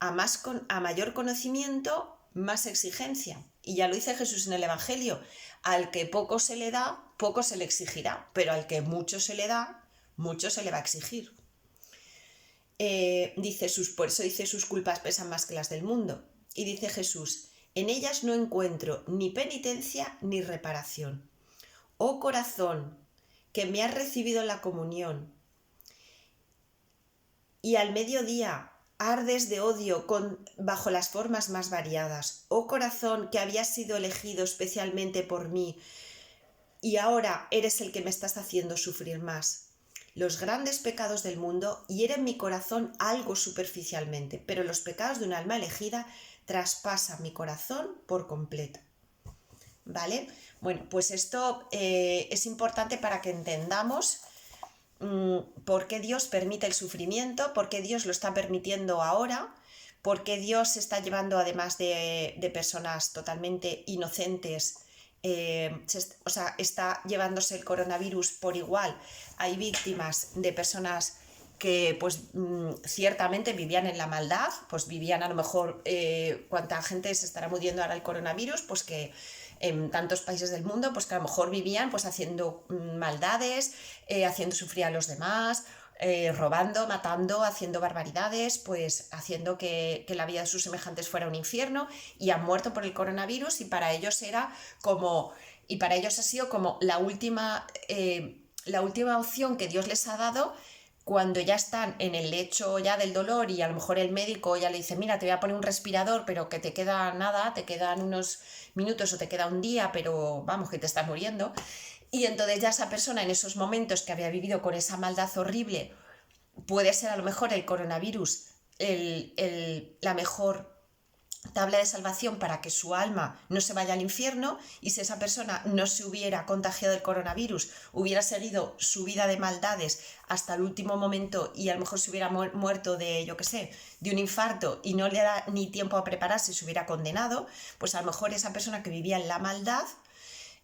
a mayor conocimiento, más exigencia. Y ya lo dice Jesús en el Evangelio, al que poco se le da, poco se le exigirá, pero al que mucho se le da, mucho se le va a exigir. Por eso dice, sus culpas pesan más que las del mundo. Y dice Jesús, en ellas no encuentro ni penitencia ni reparación. Oh corazón, que me has recibido en la comunión, y al mediodía ardes de odio bajo las formas más variadas. Oh corazón, que habías sido elegido especialmente por mí, y ahora eres el que me estás haciendo sufrir más. Los grandes pecados del mundo hieren mi corazón algo superficialmente, pero los pecados de un alma elegida traspasan mi corazón por completo. ¿Vale? Bueno, pues esto es importante para que entendamos por qué Dios permite el sufrimiento, por qué Dios lo está permitiendo ahora, por qué Dios está llevando, además de personas totalmente inocentes, está llevándose el coronavirus por igual. Hay víctimas de personas que pues ciertamente vivían en la maldad, pues vivían a lo mejor, cuánta gente se estará muriendo ahora el coronavirus, pues que en tantos países del mundo, pues que a lo mejor vivían pues haciendo maldades, haciendo sufrir a los demás, robando, matando, haciendo barbaridades, pues haciendo que la vida de sus semejantes fuera un infierno, y han muerto por el coronavirus, y para ellos ha sido como la última opción que Dios les ha dado cuando ya están en el lecho ya del dolor, y a lo mejor el médico ya le dice, mira, te voy a poner un respirador, pero que te queda nada, te quedan unos minutos o te queda un día, pero vamos, que te estás muriendo. Y entonces ya esa persona en esos momentos que había vivido con esa maldad horrible, puede ser a lo mejor el coronavirus la mejor tabla de salvación para que su alma no se vaya al infierno, y si esa persona no se hubiera contagiado del coronavirus, hubiera seguido su vida de maldades hasta el último momento y a lo mejor se hubiera muerto de un infarto y no le da ni tiempo a prepararse, se hubiera condenado, pues a lo mejor esa persona que vivía en la maldad,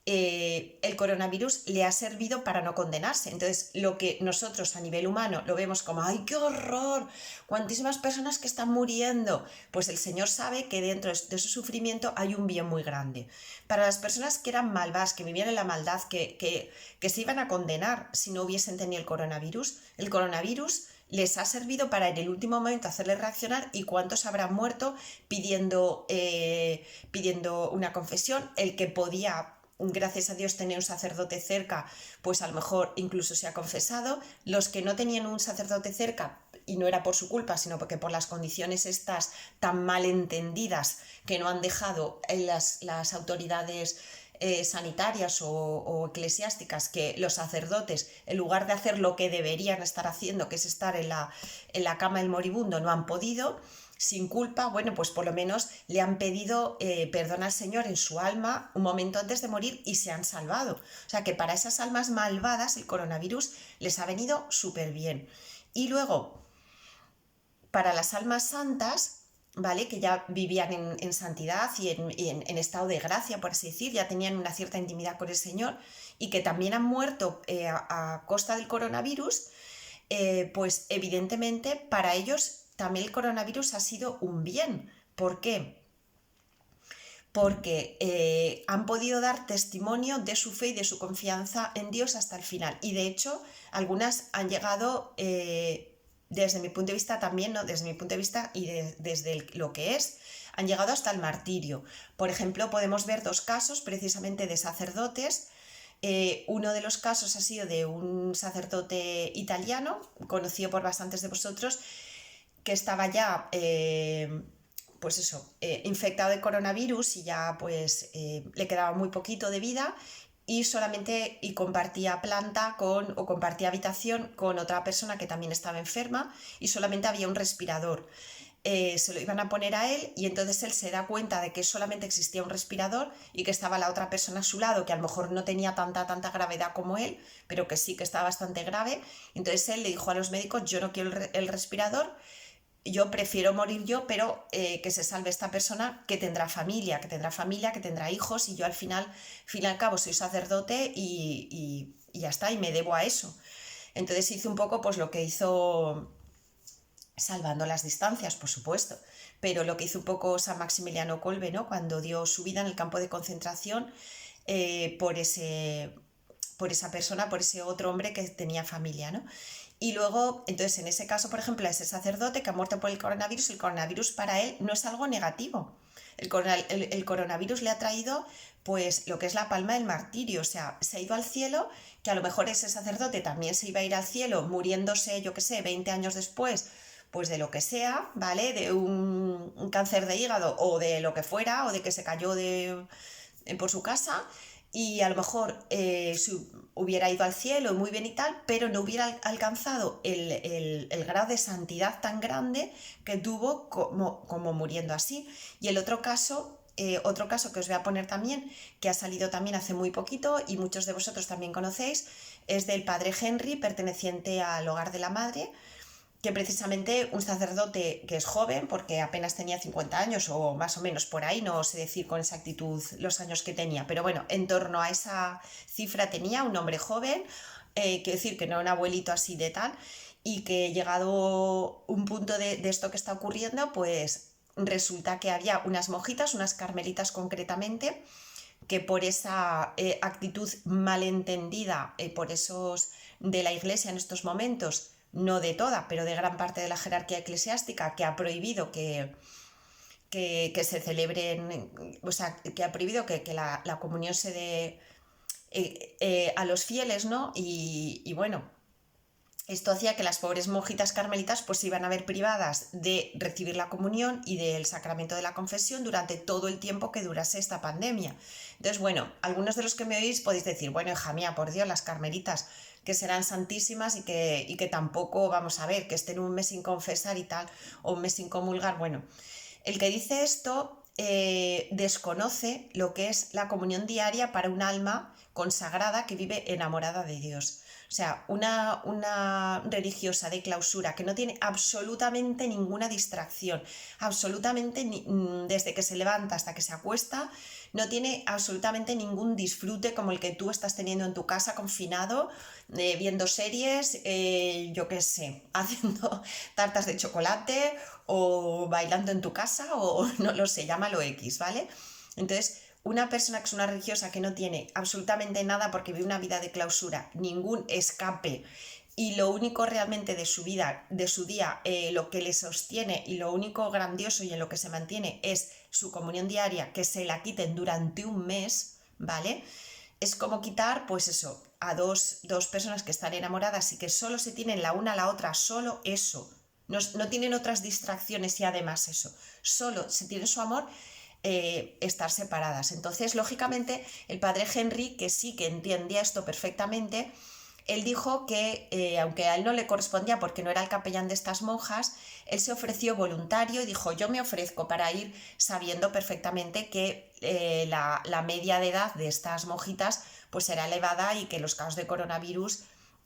el coronavirus le ha servido para no condenarse. Entonces, lo que nosotros a nivel humano lo vemos como ¡ay, qué horror! Cuantísimas personas que están muriendo. Pues el Señor sabe que dentro de ese sufrimiento hay un bien muy grande. Para las personas que eran malvadas, que vivían en la maldad, que se iban a condenar si no hubiesen tenido el coronavirus les ha servido para en el último momento hacerles reaccionar. ¿Y cuántos habrán muerto pidiendo una confesión? El que podía, gracias a Dios, tener un sacerdote cerca, pues a lo mejor incluso se ha confesado. Los que no tenían un sacerdote cerca, y no era por su culpa, sino porque por las condiciones estas tan mal entendidas que no han dejado las autoridades sanitarias o eclesiásticas, que los sacerdotes, en lugar de hacer lo que deberían estar haciendo, que es estar en la cama del moribundo, no han podido, sin culpa, bueno, pues por lo menos le han pedido perdón al Señor en su alma un momento antes de morir y se han salvado. O sea que para esas almas malvadas el coronavirus les ha venido súper bien. Y luego, para las almas santas, ¿vale?, que ya vivían en santidad y en estado de gracia, por así decir, ya tenían una cierta intimidad con el Señor, y que también han muerto a costa del coronavirus, pues evidentemente para ellos también el coronavirus ha sido un bien. ¿Por qué? Porque han podido dar testimonio de su fe y de su confianza en Dios hasta el final. Y de hecho, algunas han llegado, desde mi punto de vista también, ¿no?, desde mi punto de vista y desde lo que han llegado hasta el martirio. Por ejemplo, podemos ver dos casos precisamente de sacerdotes Uno de los casos ha sido de un sacerdote italiano, conocido por bastantes de vosotros, que estaba ya, pues eso, infectado de coronavirus y ya pues le quedaba muy poquito de vida y solamente compartía planta o compartía habitación con otra persona que también estaba enferma y solamente había un respirador. Se lo iban a poner a él y entonces él se da cuenta de que solamente existía un respirador y que estaba la otra persona a su lado, que a lo mejor no tenía tanta gravedad como él, pero que sí que estaba bastante grave. Entonces él le dijo a los médicos, yo no quiero el respirador, yo prefiero morir yo, pero que se salve esta persona que tendrá familia, que tendrá hijos, y yo al final, fin y al cabo, soy sacerdote y ya está, y me debo a eso. Entonces hice un poco pues lo que hizo, salvando las distancias, por supuesto, pero lo que hizo un poco San Maximiliano Kolbe, ¿no? Cuando dio su vida en el campo de concentración por esa persona, por ese otro hombre que tenía familia, ¿no? Y luego, entonces, en ese caso, por ejemplo, ese sacerdote que ha muerto por el coronavirus para él no es algo negativo. El coronavirus le ha traído, pues, lo que es la palma del martirio, o sea, se ha ido al cielo, que a lo mejor ese sacerdote también se iba a ir al cielo muriéndose, yo qué sé, 20 años después, pues de lo que sea, ¿vale? De un cáncer de hígado o de lo que fuera, o de que se cayó por su casa y a lo mejor hubiera ido al cielo muy bien y tal, pero no hubiera alcanzado el grado de santidad tan grande que tuvo como muriendo así. Y el otro caso que os voy a poner también, que ha salido también hace muy poquito y muchos de vosotros también conocéis, es del padre Henry, perteneciente al Hogar de la Madre, que precisamente un sacerdote que es joven, porque apenas tenía 50 años o más o menos por ahí, no sé decir con exactitud los años que tenía, pero bueno, en torno a esa cifra tenía un hombre joven, quiero decir que no un abuelito así de tal, y que llegado un punto de esto que está ocurriendo, pues resulta que había unas monjitas, unas carmelitas concretamente, que por esa actitud malentendida, por esos de la Iglesia en estos momentos, no de toda, pero de gran parte de la jerarquía eclesiástica, que ha prohibido que se celebren, o sea, que ha prohibido que la comunión se dé a los fieles, ¿no? Y bueno, esto hacía que las pobres monjitas carmelitas pues se iban a ver privadas de recibir la comunión y del sacramento de la confesión durante todo el tiempo que durase esta pandemia. Entonces, bueno, algunos de los que me oís podéis decir, bueno, hija mía, por Dios, las carmelitas, que serán santísimas y que tampoco, vamos a ver, que estén un mes sin confesar y tal, o un mes sin comulgar. Bueno, el que dice esto desconoce lo que es la comunión diaria para un alma consagrada que vive enamorada de Dios. O sea, una religiosa de clausura que no tiene absolutamente ninguna distracción, absolutamente desde que se levanta hasta que se acuesta, no tiene absolutamente ningún disfrute como el que tú estás teniendo en tu casa confinado, viendo series, yo qué sé, haciendo tartas de chocolate o bailando en tu casa o no lo sé, llámalo X, ¿vale? Entonces, una persona que es una religiosa que no tiene absolutamente nada porque vive una vida de clausura, ningún escape y lo único realmente de su vida, de su día, lo que le sostiene y lo único grandioso y en lo que se mantiene es su comunión diaria, que se la quiten durante un mes, ¿vale? Es como quitar, pues eso, a dos personas que están enamoradas y que solo se tienen la una a la otra, solo eso. No tienen otras distracciones y además eso, solo se tiene su amor, estar separadas. Entonces, lógicamente, el padre Henry, que sí que entendía esto perfectamente, él dijo que, aunque a él no le correspondía porque no era el capellán de estas monjas, él se ofreció voluntario y dijo, yo me ofrezco para ir sabiendo perfectamente que la media de edad de estas monjitas pues era elevada y que los casos de coronavirus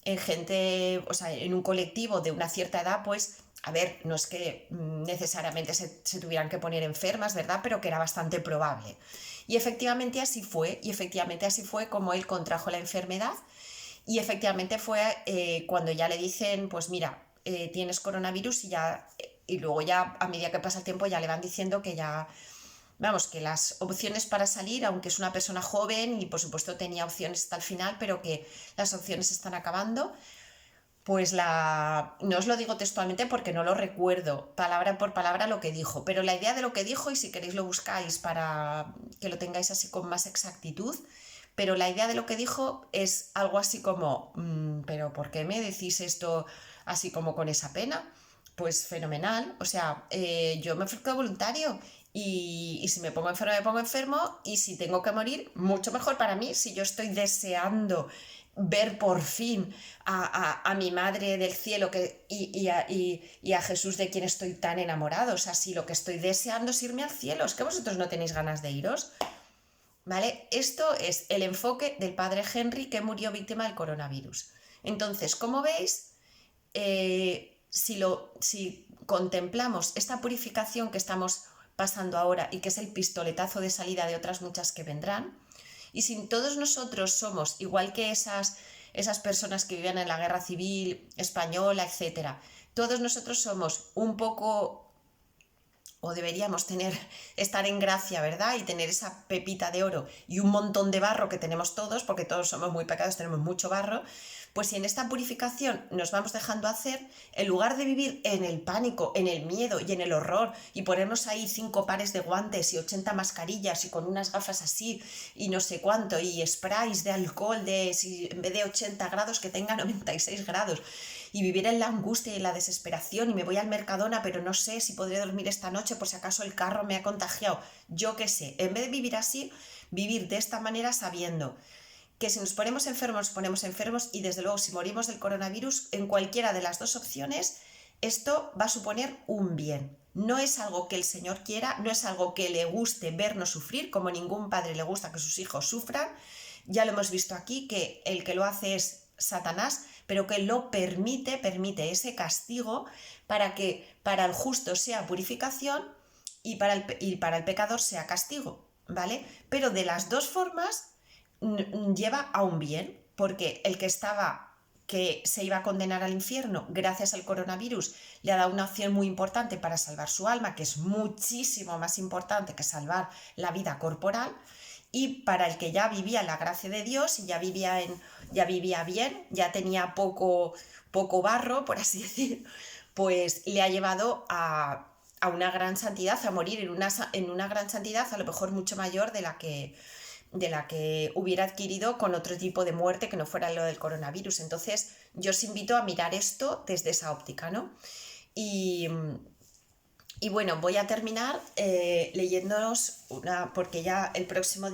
en gente, o sea, en un colectivo de una cierta edad, pues, a ver, no es que necesariamente se tuvieran que poner enfermas, ¿verdad? Pero que era bastante probable. Y efectivamente así fue, como él contrajo la enfermedad y efectivamente fue cuando ya le dicen, pues mira, tienes coronavirus y luego ya a medida que pasa el tiempo ya le van diciendo que ya, vamos, que las opciones para salir, aunque es una persona joven y por supuesto tenía opciones hasta el final, pero que las opciones están acabando, pues no os lo digo textualmente porque no lo recuerdo palabra por palabra lo que dijo, pero la idea de lo que dijo, y si queréis lo buscáis para que lo tengáis así con más exactitud, pero la idea de lo que dijo es algo así como, pero ¿por qué me decís esto así como con esa pena? Pues fenomenal, o sea, yo me ofrezco voluntario y si me pongo enfermo, me pongo enfermo, y si tengo que morir, mucho mejor para mí, si yo estoy deseando ver por fin a mi madre del cielo y a Jesús de quien estoy tan enamorado. O sea, si lo que estoy deseando es irme al cielo, es que vosotros no tenéis ganas de iros, ¿vale? Esto es el enfoque del padre Henry, que murió víctima del coronavirus. Entonces, como veis, si contemplamos esta purificación que estamos pasando ahora y que es el pistoletazo de salida de otras muchas que vendrán, y si todos nosotros somos igual que esas personas que vivían en la guerra civil española, etcétera, todos nosotros somos un poco, o deberíamos estar en gracia, ¿verdad? Y tener esa pepita de oro y un montón de barro que tenemos todos, porque todos somos muy pecados, tenemos mucho barro. Pues si en esta purificación nos vamos dejando hacer, en lugar de vivir en el pánico, en el miedo y en el horror, y ponernos ahí 5 pares de guantes y 80 mascarillas y con unas gafas así y no sé cuánto, y sprays de alcohol en vez de 80 grados que tenga 96 grados, y vivir en la angustia y en la desesperación, y me voy al Mercadona pero no sé si podré dormir esta noche por si acaso el carro me ha contagiado, yo qué sé, en vez de vivir así, vivir de esta manera sabiendo que si nos ponemos enfermos, y desde luego si morimos del coronavirus, en cualquiera de las dos opciones, esto va a suponer un bien. No es algo que el Señor quiera, no es algo que le guste vernos sufrir, como ningún padre le gusta que sus hijos sufran. Ya lo hemos visto aquí, que el que lo hace es Satanás, pero que lo permite ese castigo para que para el justo sea purificación y para el pecador sea castigo, ¿vale? Pero de las dos formas lleva a un bien, porque el que se iba a condenar al infierno gracias al coronavirus le ha dado una opción muy importante para salvar su alma, que es muchísimo más importante que salvar la vida corporal. Y para el que ya vivía en la gracia de Dios y ya vivía bien, ya tenía poco barro, por así decir, pues le ha llevado a una gran santidad, a morir en una gran santidad, a lo mejor mucho mayor de la que hubiera adquirido con otro tipo de muerte que no fuera lo del coronavirus. Entonces, yo os invito a mirar esto desde esa óptica, ¿no? Y bueno, voy a terminar leyéndonos porque ya el próximo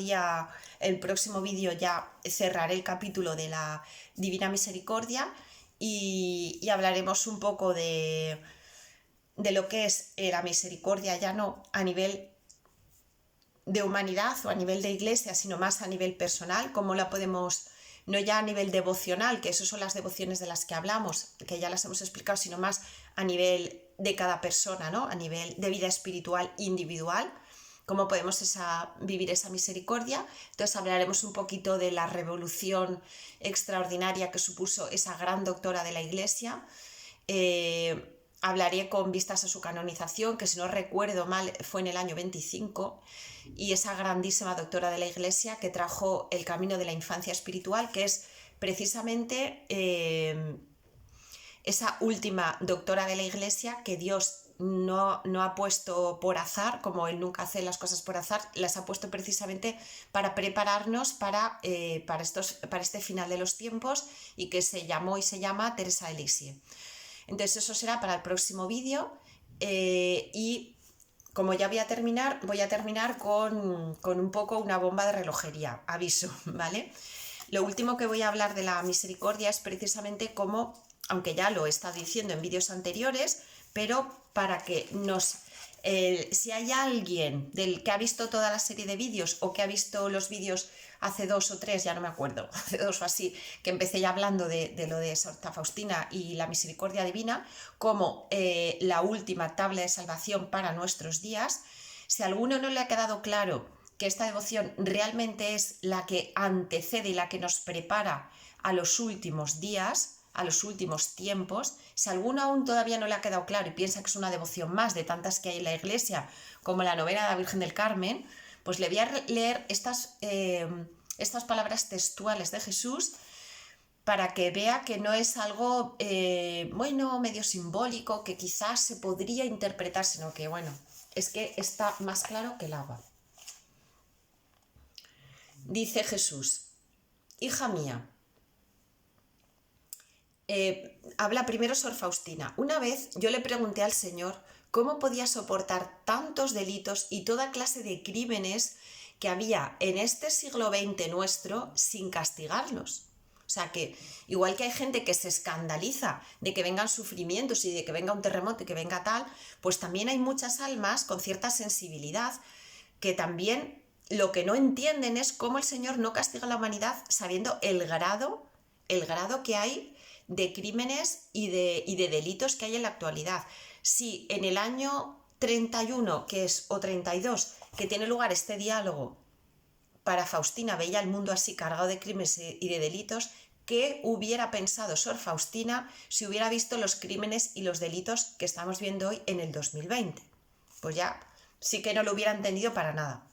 vídeo ya cerraré el capítulo de la Divina Misericordia y hablaremos un poco de lo que es la misericordia, ya no a nivel de humanidad o a nivel de iglesia, sino más a nivel personal, cómo la podemos, no ya a nivel devocional, que eso son las devociones de las que hablamos, que ya las hemos explicado, sino más a nivel de cada persona, ¿no? A nivel de vida espiritual individual, cómo podemos vivir esa misericordia. Entonces hablaremos un poquito de la revolución extraordinaria que supuso esa gran doctora de la iglesia. Hablaré con vistas a su canonización, que si no recuerdo mal fue en el año 25, y esa grandísima doctora de la Iglesia que trajo el camino de la infancia espiritual, que es precisamente esa última doctora de la Iglesia que Dios no ha puesto por azar, como Él nunca hace las cosas por azar, las ha puesto precisamente para prepararnos para este final de los tiempos, y que se llamó y se llama Teresa de Lisieux. Entonces eso será para el próximo vídeo, y como ya voy a terminar con un poco una bomba de relojería, aviso, ¿vale? Lo último que voy a hablar de la misericordia es precisamente cómo, aunque ya lo he estado diciendo en vídeos anteriores, pero para que si hay alguien del que ha visto toda la serie de vídeos o que ha visto los vídeos hace 2 o 3, ya no me acuerdo, hace 2 o así, que empecé ya hablando de lo de Santa Faustina y la misericordia divina como la última tabla de salvación para nuestros días, si a alguno no le ha quedado claro que esta devoción realmente es la que antecede y la que nos prepara a los últimos días, a los últimos tiempos, si a alguno aún todavía no le ha quedado claro y piensa que es una devoción más de tantas que hay en la iglesia, como la novena de la Virgen del Carmen, pues le voy a leer estas palabras textuales de Jesús para que vea que no es algo, medio simbólico, que quizás se podría interpretar, sino que, es que está más claro que el agua. Dice Jesús: hija mía, habla primero Sor Faustina. Una vez yo le pregunté al Señor cómo podía soportar tantos delitos y toda clase de crímenes que había en este siglo XX nuestro sin castigarlos. O sea que, igual que hay gente que se escandaliza de que vengan sufrimientos y de que venga un terremoto y que venga tal, pues también hay muchas almas con cierta sensibilidad que también lo que no entienden es cómo el Señor no castiga a la humanidad sabiendo el grado que hay de crímenes y de delitos que hay en la actualidad. Si en el año 31, que es, o 32, que tiene lugar este diálogo, para Faustina veía el mundo así cargado de crímenes y de delitos, ¿qué hubiera pensado Sor Faustina si hubiera visto los crímenes y los delitos que estamos viendo hoy en el 2020? Pues ya sí que no lo hubiera entendido para nada.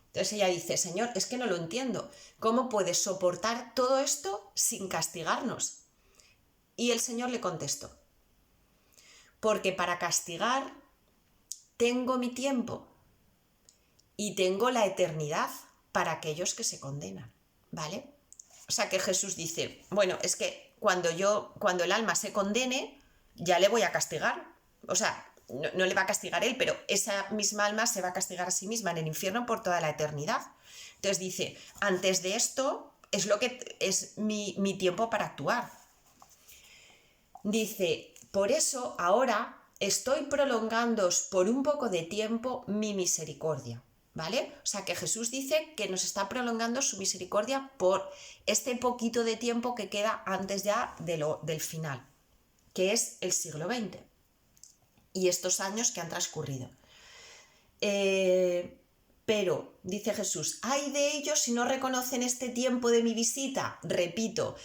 Entonces ella dice, Señor, es que no lo entiendo. ¿Cómo puedes soportar todo esto sin castigarnos? Y el Señor le contestó, porque para castigar tengo mi tiempo y tengo la eternidad para aquellos que se condenan, ¿vale? O sea que Jesús dice, bueno, es que cuando el alma se condene, ya le voy a castigar. O sea, no le va a castigar él, pero esa misma alma se va a castigar a sí misma en el infierno por toda la eternidad. Entonces dice, antes de esto es lo que es mi tiempo para actuar. Dice, por eso ahora estoy prolongándoos por un poco de tiempo mi misericordia, ¿vale? O sea que Jesús dice que nos está prolongando su misericordia por este poquito de tiempo que queda antes ya del final, que es el siglo XX y estos años que han transcurrido. Pero, dice Jesús, ¡ay de ellos si no reconocen este tiempo de mi visita! Repito,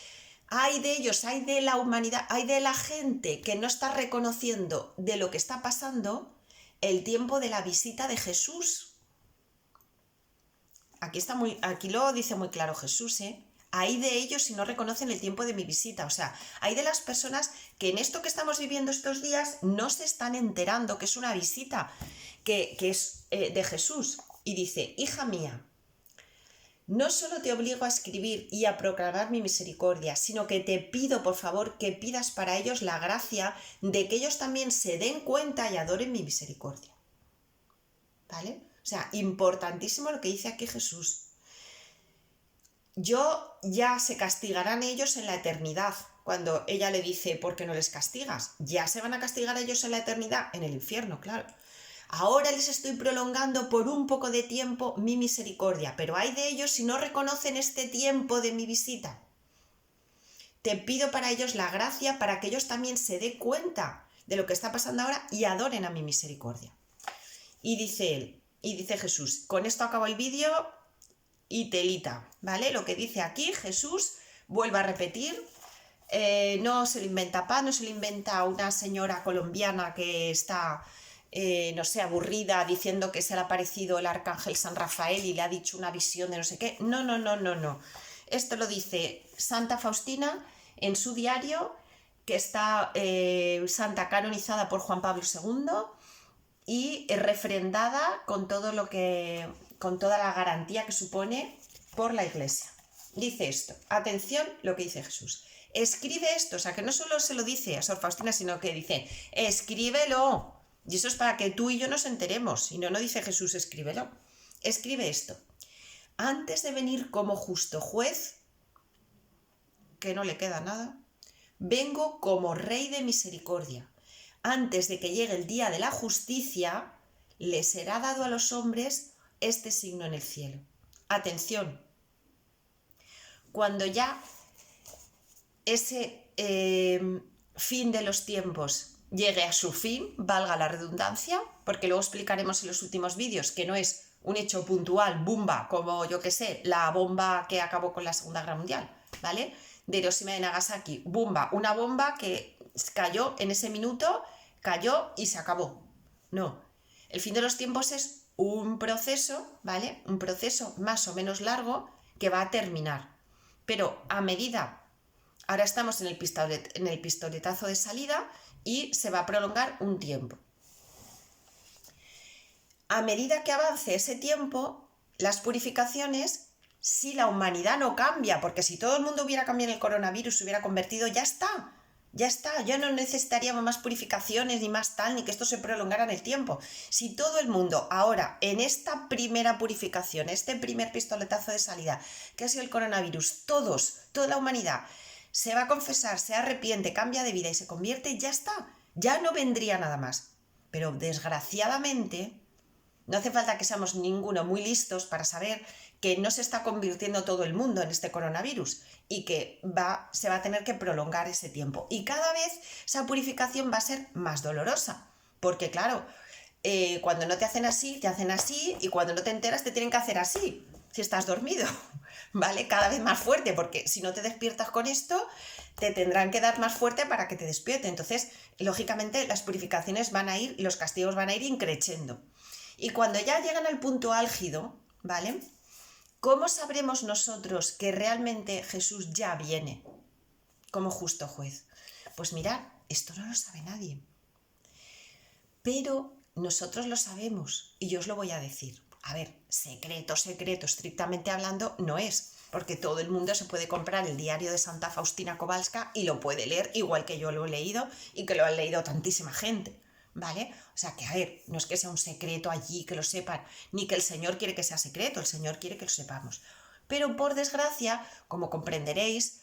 hay de ellos, hay de la humanidad, hay de la gente que no está reconociendo de lo que está pasando el tiempo de la visita de Jesús. Aquí lo dice muy claro Jesús, ¿eh? Hay de ellos si no reconocen el tiempo de mi visita. O sea, hay de las personas que en esto que estamos viviendo estos días no se están enterando que es una visita, que es de Jesús. Y dice, hija mía, no solo te obligo a escribir y a proclamar mi misericordia, sino que te pido, por favor, que pidas para ellos la gracia de que ellos también se den cuenta y adoren mi misericordia. ¿Vale? O sea, importantísimo lo que dice aquí Jesús. Ya se castigarán ellos en la eternidad. Cuando ella le dice, ¿por qué no les castigas? Ya se van a castigar ellos en la eternidad, en el infierno, claro. Ahora les estoy prolongando por un poco de tiempo mi misericordia, pero hay de ellos si no reconocen este tiempo de mi visita. Te pido para ellos la gracia para que ellos también se den cuenta de lo que está pasando ahora y adoren a mi misericordia. Y dice Jesús, con esto acabo el vídeo y telita, ¿vale? Lo que dice aquí Jesús, vuelvo a repetir, no se lo inventa Paz, no se lo inventa una señora colombiana que está... no sé, aburrida, diciendo que se le ha aparecido el arcángel San Rafael y le ha dicho una visión de no sé qué. No. Esto lo dice Santa Faustina en su diario, que está santa canonizada por Juan Pablo II y refrendada con toda la garantía que supone por la Iglesia. Dice esto, atención lo que dice Jesús. Escribe esto, o sea que no solo se lo dice a Sor Faustina, sino que dice, escríbelo. Y eso es para que tú y yo nos enteremos. Si no, no dice Jesús, escríbelo. Escribe esto. Antes de venir como justo juez, que no le queda nada, vengo como rey de misericordia. Antes de que llegue el día de la justicia, les será dado a los hombres este signo en el cielo. Atención. Cuando ya ese fin de los tiempos llegue a su fin, valga la redundancia, porque luego explicaremos en los últimos vídeos que no es un hecho puntual, bomba, como yo que sé, la bomba que acabó con la Segunda Guerra Mundial, ¿vale? De Hiroshima y Nagasaki, bomba, una bomba que cayó en ese minuto, cayó y se acabó. No, el fin de los tiempos es un proceso, ¿vale? Un proceso más o menos largo que va a terminar, pero a medida, ahora estamos en el pistoletazo de salida, y se va a prolongar un tiempo. A medida que avance ese tiempo, las purificaciones si la humanidad no cambia, porque si todo el mundo hubiera cambiado el coronavirus, se hubiera convertido, ya está, ya no necesitaríamos más purificaciones ni más tal, ni que esto se prolongara en el tiempo. Si todo el mundo ahora, en esta primera purificación, este primer pistoletazo de salida, que ha sido el coronavirus, toda la humanidad, se va a confesar, se arrepiente, cambia de vida y se convierte, ya está, ya no vendría nada más. Pero desgraciadamente, no hace falta que seamos ninguno muy listos para saber que no se está convirtiendo todo el mundo en este coronavirus y que se va a tener que prolongar ese tiempo. Y cada vez esa purificación va a ser más dolorosa, porque claro, cuando no te hacen así, y cuando no te enteras te tienen que hacer así, si estás dormido, ¿vale? Cada vez más fuerte, porque si no te despiertas con esto, te tendrán que dar más fuerte para que te despierte. Entonces, lógicamente, las purificaciones van a ir y los castigos van a ir increciendo. Y cuando ya llegan al punto álgido, ¿vale? ¿Cómo sabremos nosotros que realmente Jesús ya viene como justo juez? Pues mirad, esto no lo sabe nadie. Pero nosotros lo sabemos y yo os lo voy a decir. A ver, secreto, estrictamente hablando, no es, porque todo el mundo se puede comprar el diario de Santa Faustina Kowalska y lo puede leer igual que yo lo he leído y que lo ha leído tantísima gente, ¿vale? O sea que, a ver, no es que sea un secreto allí, que lo sepan, ni que el Señor quiere que sea secreto, el Señor quiere que lo sepamos. Pero por desgracia, como comprenderéis,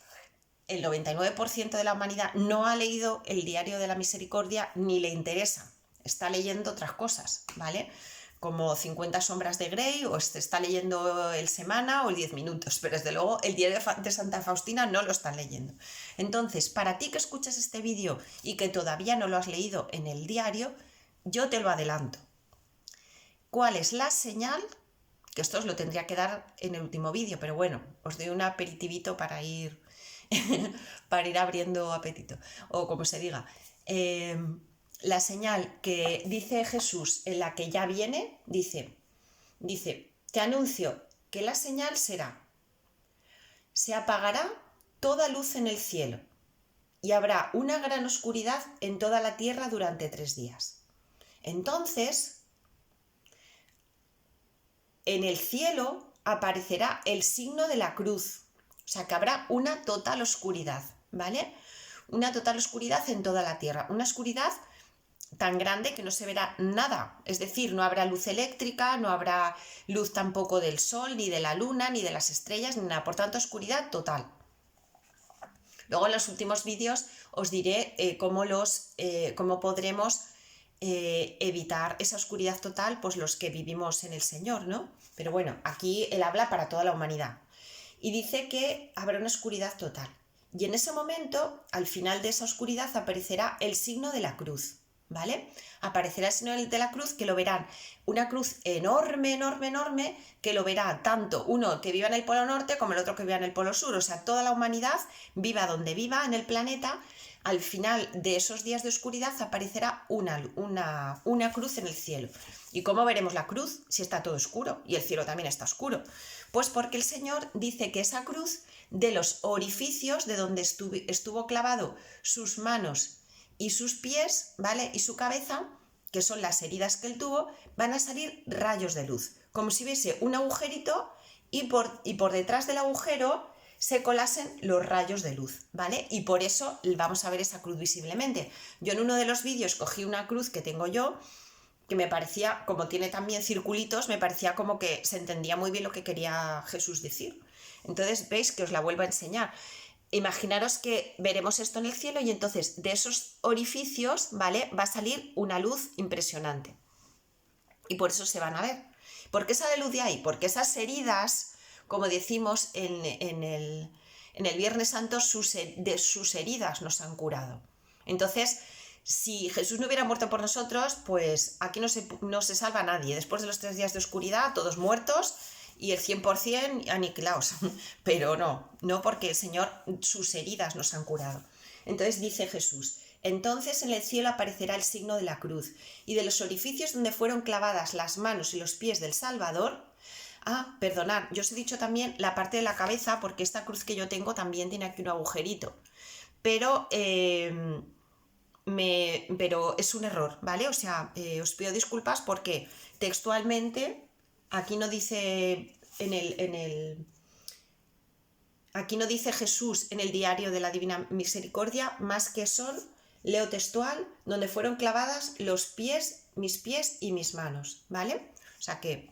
el 99% de la humanidad no ha leído el diario de la misericordia ni le interesa. Está leyendo otras cosas, ¿vale? Como 50 sombras de Grey, o está leyendo el Semana o el 10 minutos, pero desde luego el diario de Santa Faustina no lo están leyendo. Entonces, para ti que escuchas este vídeo y que todavía no lo has leído en el diario, yo te lo adelanto. ¿Cuál es la señal? Que esto os lo tendría que dar en el último vídeo, pero bueno, os doy un aperitivito para ir, para ir abriendo apetito, o como se diga. La señal que dice Jesús en la que ya viene, dice, te anuncio que la señal será, se apagará toda luz en el cielo y habrá una gran oscuridad en toda la tierra durante 3 días. Entonces, en el cielo aparecerá el signo de la cruz, o sea que habrá una total oscuridad, ¿vale? Una total oscuridad en toda la tierra, una oscuridad tan grande que no se verá nada, es decir, no habrá luz eléctrica, no habrá luz tampoco del sol, ni de la luna, ni de las estrellas, ni nada, por tanto oscuridad total. Luego en los últimos vídeos os diré cómo podremos evitar esa oscuridad total, pues los que vivimos en el Señor, ¿no? Pero bueno, aquí él habla para toda la humanidad y dice que habrá una oscuridad total y en ese momento, al final de esa oscuridad, aparecerá el signo de la cruz, ¿vale? Aparecerá el signo de la cruz, que lo verán, una cruz enorme, enorme, enorme, que lo verá tanto uno que viva en el polo norte como el otro que viva en el polo sur, o sea, toda la humanidad, viva donde viva en el planeta, al final de esos días de oscuridad aparecerá una cruz en el cielo. ¿Y cómo veremos la cruz si está todo oscuro y el cielo también está oscuro? Pues porque el Señor dice que esa cruz, de los orificios de donde estuvo clavado sus manos y sus pies, ¿vale? Y su cabeza, que son las heridas que él tuvo, van a salir rayos de luz, como si hubiese un agujerito y por detrás del agujero se colasen los rayos de luz, ¿vale? Y por eso vamos a ver esa cruz visiblemente. Yo en uno de los vídeos cogí una cruz que tengo yo, que me parecía, como tiene también circulitos, me parecía como que se entendía muy bien lo que quería Jesús decir. Entonces, veis que os la vuelvo a enseñar. Imaginaros que veremos esto en el cielo y entonces de esos orificios, ¿vale? Va a salir una luz impresionante. Y por eso se van a ver. ¿Por qué sale luz de ahí? Porque esas heridas, como decimos en el Viernes Santo, de sus heridas nos han curado. Entonces, si Jesús no hubiera muerto por nosotros, pues aquí no se salva nadie. Después de los 3 días de oscuridad, todos muertos y el 100% aniquilados. Pero no porque el Señor, sus heridas nos han curado. Entonces dice Jesús, entonces en el cielo aparecerá el signo de la cruz, y de los orificios donde fueron clavadas las manos y los pies del Salvador. Perdonad, yo os he dicho también la parte de la cabeza, porque esta cruz que yo tengo también tiene aquí un agujerito. Pero es un error, ¿vale? O sea, os pido disculpas porque textualmente aquí no dice en el Aquí no dice Jesús en el diario de la Divina Misericordia más que son, leo textual, donde fueron clavadas los pies, mis pies y mis manos, ¿vale? O sea que,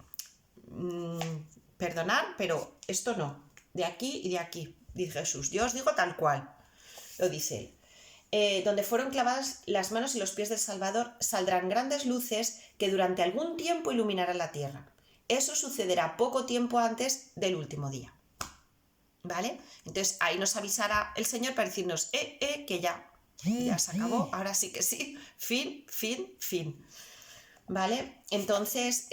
perdonad, pero esto no, de aquí y de aquí, dice Jesús. Yo os digo tal cual, lo dice él. Donde fueron clavadas las manos y los pies del Salvador, saldrán grandes luces que durante algún tiempo iluminarán la tierra. Eso sucederá poco tiempo antes del último día. ¿Vale? Entonces ahí nos avisará el Señor para decirnos, que ya se acabó, ahora sí que sí, fin. ¿Vale? Entonces,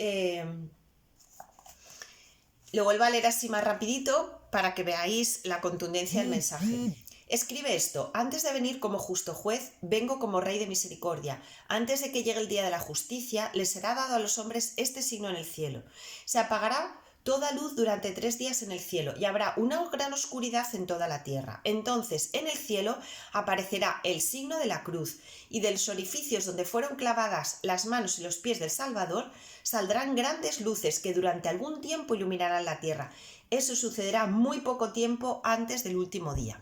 lo vuelvo a leer así más rapidito para que veáis la contundencia del mensaje. Escribe esto: antes de venir como justo juez, vengo como rey de misericordia. Antes de que llegue el día de la justicia, les será dado a los hombres este signo en el cielo. Se apagará toda luz durante 3 días en el cielo y habrá una gran oscuridad en toda la tierra. Entonces en el cielo aparecerá el signo de la cruz, y de los orificios donde fueron clavadas las manos y los pies del Salvador saldrán grandes luces que durante algún tiempo iluminarán la tierra. Eso sucederá muy poco tiempo antes del último día.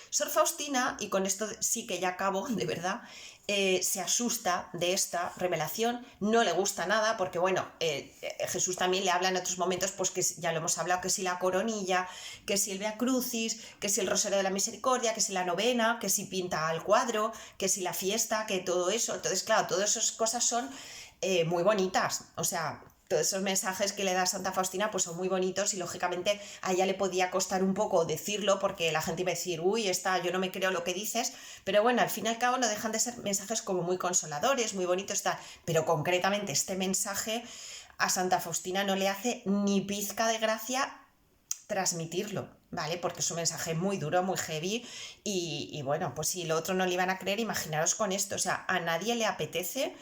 Sor Faustina, y con esto sí que ya acabo, de verdad, se asusta de esta revelación, no le gusta nada, porque bueno, Jesús también le habla en otros momentos, pues que ya lo hemos hablado, que si la coronilla, que si el Via Crucis, que si el Rosario de la Misericordia, que si la novena, que si pinta al cuadro, que si la fiesta, que todo eso. Entonces, claro, todas esas cosas son muy bonitas, o sea, todos esos mensajes que le da Santa Faustina pues son muy bonitos, y lógicamente a ella le podía costar un poco decirlo porque la gente iba a decir, uy, yo no me creo lo que dices, pero bueno, al fin y al cabo no dejan de ser mensajes como muy consoladores, muy bonitos, pero concretamente este mensaje a Santa Faustina no le hace ni pizca de gracia transmitirlo, ¿vale? Porque es un mensaje muy duro, muy heavy, y bueno, pues si lo otro no le iban a creer, imaginaros con esto, o sea, a nadie le apetece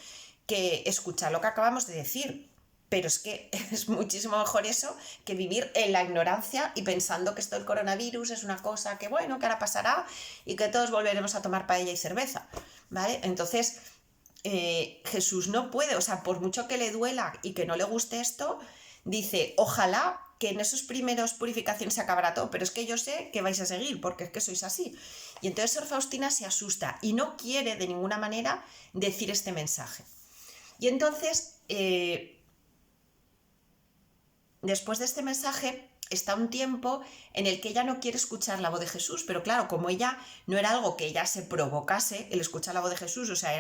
que escuchar lo que acabamos de decir. Pero es que es muchísimo mejor eso que vivir en la ignorancia y pensando que esto del coronavirus es una cosa que bueno, que ahora pasará y que todos volveremos a tomar paella y cerveza, ¿vale? Entonces, Jesús no puede, o sea, por mucho que le duela y que no le guste esto, dice, ojalá que en esos primeros purificaciones se acabará todo, pero es que yo sé que vais a seguir, porque es que sois así. Y entonces Sor Faustina se asusta y no quiere de ninguna manera decir este mensaje. Y entonces, después de este mensaje está un tiempo en el que ella no quiere escuchar la voz de Jesús, pero claro, como ella no era algo que ella se provocase, el escuchar la voz de Jesús, o sea,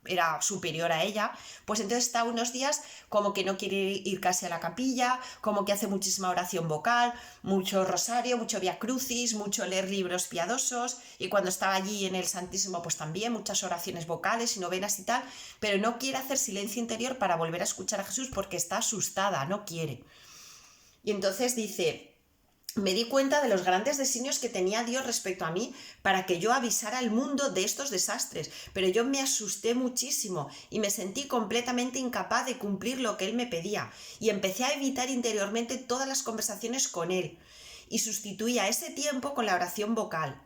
era superior a ella, pues entonces está unos días como que no quiere ir casi a la capilla, como que hace muchísima oración vocal, mucho rosario, mucho Via Crucis, mucho leer libros piadosos, y cuando estaba allí en el Santísimo pues también muchas oraciones vocales y novenas y tal, pero no quiere hacer silencio interior para volver a escuchar a Jesús porque está asustada, no quiere. Y entonces dice, me di cuenta de los grandes designios que tenía Dios respecto a mí para que yo avisara al mundo de estos desastres, pero yo me asusté muchísimo y me sentí completamente incapaz de cumplir lo que Él me pedía, y empecé a evitar interiormente todas las conversaciones con Él y sustituía ese tiempo con la oración vocal.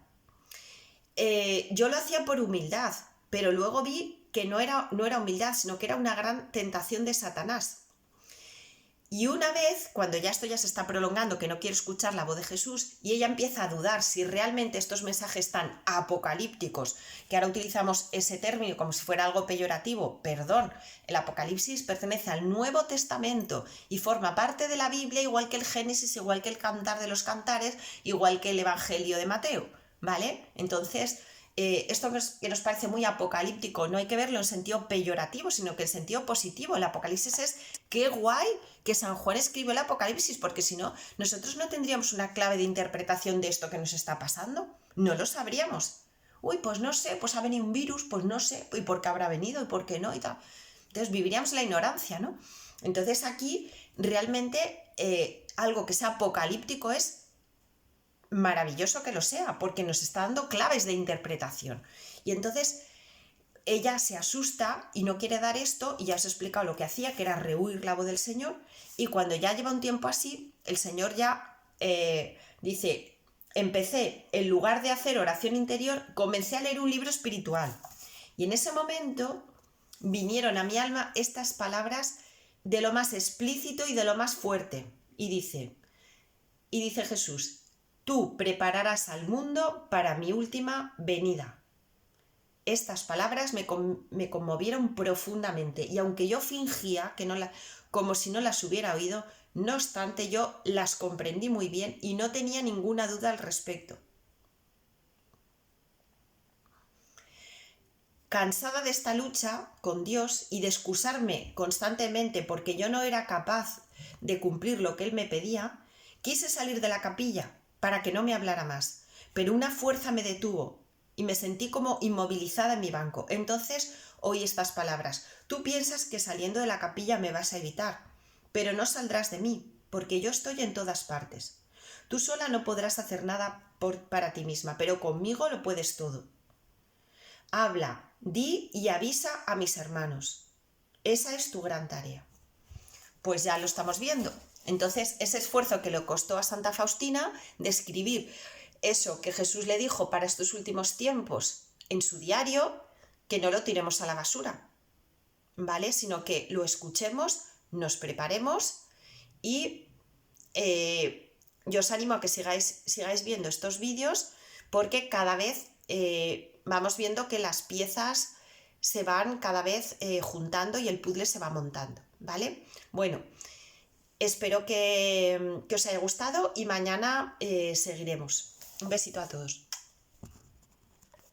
Yo lo hacía por humildad, pero luego vi que no era humildad, sino que era una gran tentación de Satanás. Y una vez, cuando ya esto ya se está prolongando, que no quiere escuchar la voz de Jesús, y ella empieza a dudar si realmente estos mensajes tan apocalípticos, que ahora utilizamos ese término como si fuera algo peyorativo, perdón, el Apocalipsis pertenece al Nuevo Testamento y forma parte de la Biblia, igual que el Génesis, igual que el Cantar de los Cantares, igual que el Evangelio de Mateo, ¿vale? Entonces, esto que nos parece muy apocalíptico no hay que verlo en sentido peyorativo, sino que en sentido positivo. El Apocalipsis es qué guay que San Juan escribió el Apocalipsis, porque si no, nosotros no tendríamos una clave de interpretación de esto que nos está pasando. No lo sabríamos. Uy, pues no sé, pues ha venido un virus, pues no sé, ¿y por qué habrá venido? ¿Y por qué no? Y tal. Entonces viviríamos en la ignorancia, ¿no? Entonces aquí realmente algo que sea apocalíptico es maravilloso que lo sea, porque nos está dando claves de interpretación. Y entonces ella se asusta y no quiere dar esto, y ya os he explicado lo que hacía, que era rehuir la voz del Señor, y cuando ya lleva un tiempo así, el Señor ya dice, empecé, en lugar de hacer oración interior, comencé a leer un libro espiritual. Y en ese momento vinieron a mi alma estas palabras de lo más explícito y de lo más fuerte. Y dice Jesús, tú prepararás al mundo para mi última venida. Estas palabras me conmovieron profundamente y aunque yo fingía que como si no las hubiera oído, no obstante yo las comprendí muy bien y no tenía ninguna duda al respecto. Cansada de esta lucha con Dios y de excusarme constantemente porque yo no era capaz de cumplir lo que Él me pedía, quise salir de la capilla para que no me hablara más, pero una fuerza me detuvo y me sentí como inmovilizada en mi banco. Entonces oí estas palabras: tú piensas que saliendo de la capilla me vas a evitar, pero no saldrás de mí, porque yo estoy en todas partes. Tú sola no podrás hacer nada para ti misma, pero conmigo lo puedes todo. Habla, di y avisa a mis hermanos. Esa es tu gran tarea. Pues ya lo estamos viendo. Entonces, ese esfuerzo que le costó a Santa Faustina de escribir eso que Jesús le dijo para estos últimos tiempos en su diario, que no lo tiremos a la basura, ¿vale? Sino que lo escuchemos, nos preparemos y yo os animo a que sigáis viendo estos vídeos, porque cada vez vamos viendo que las piezas se van cada vez juntando y el puzzle se va montando, ¿vale? Bueno, espero que os haya gustado y mañana seguiremos. Un besito a todos.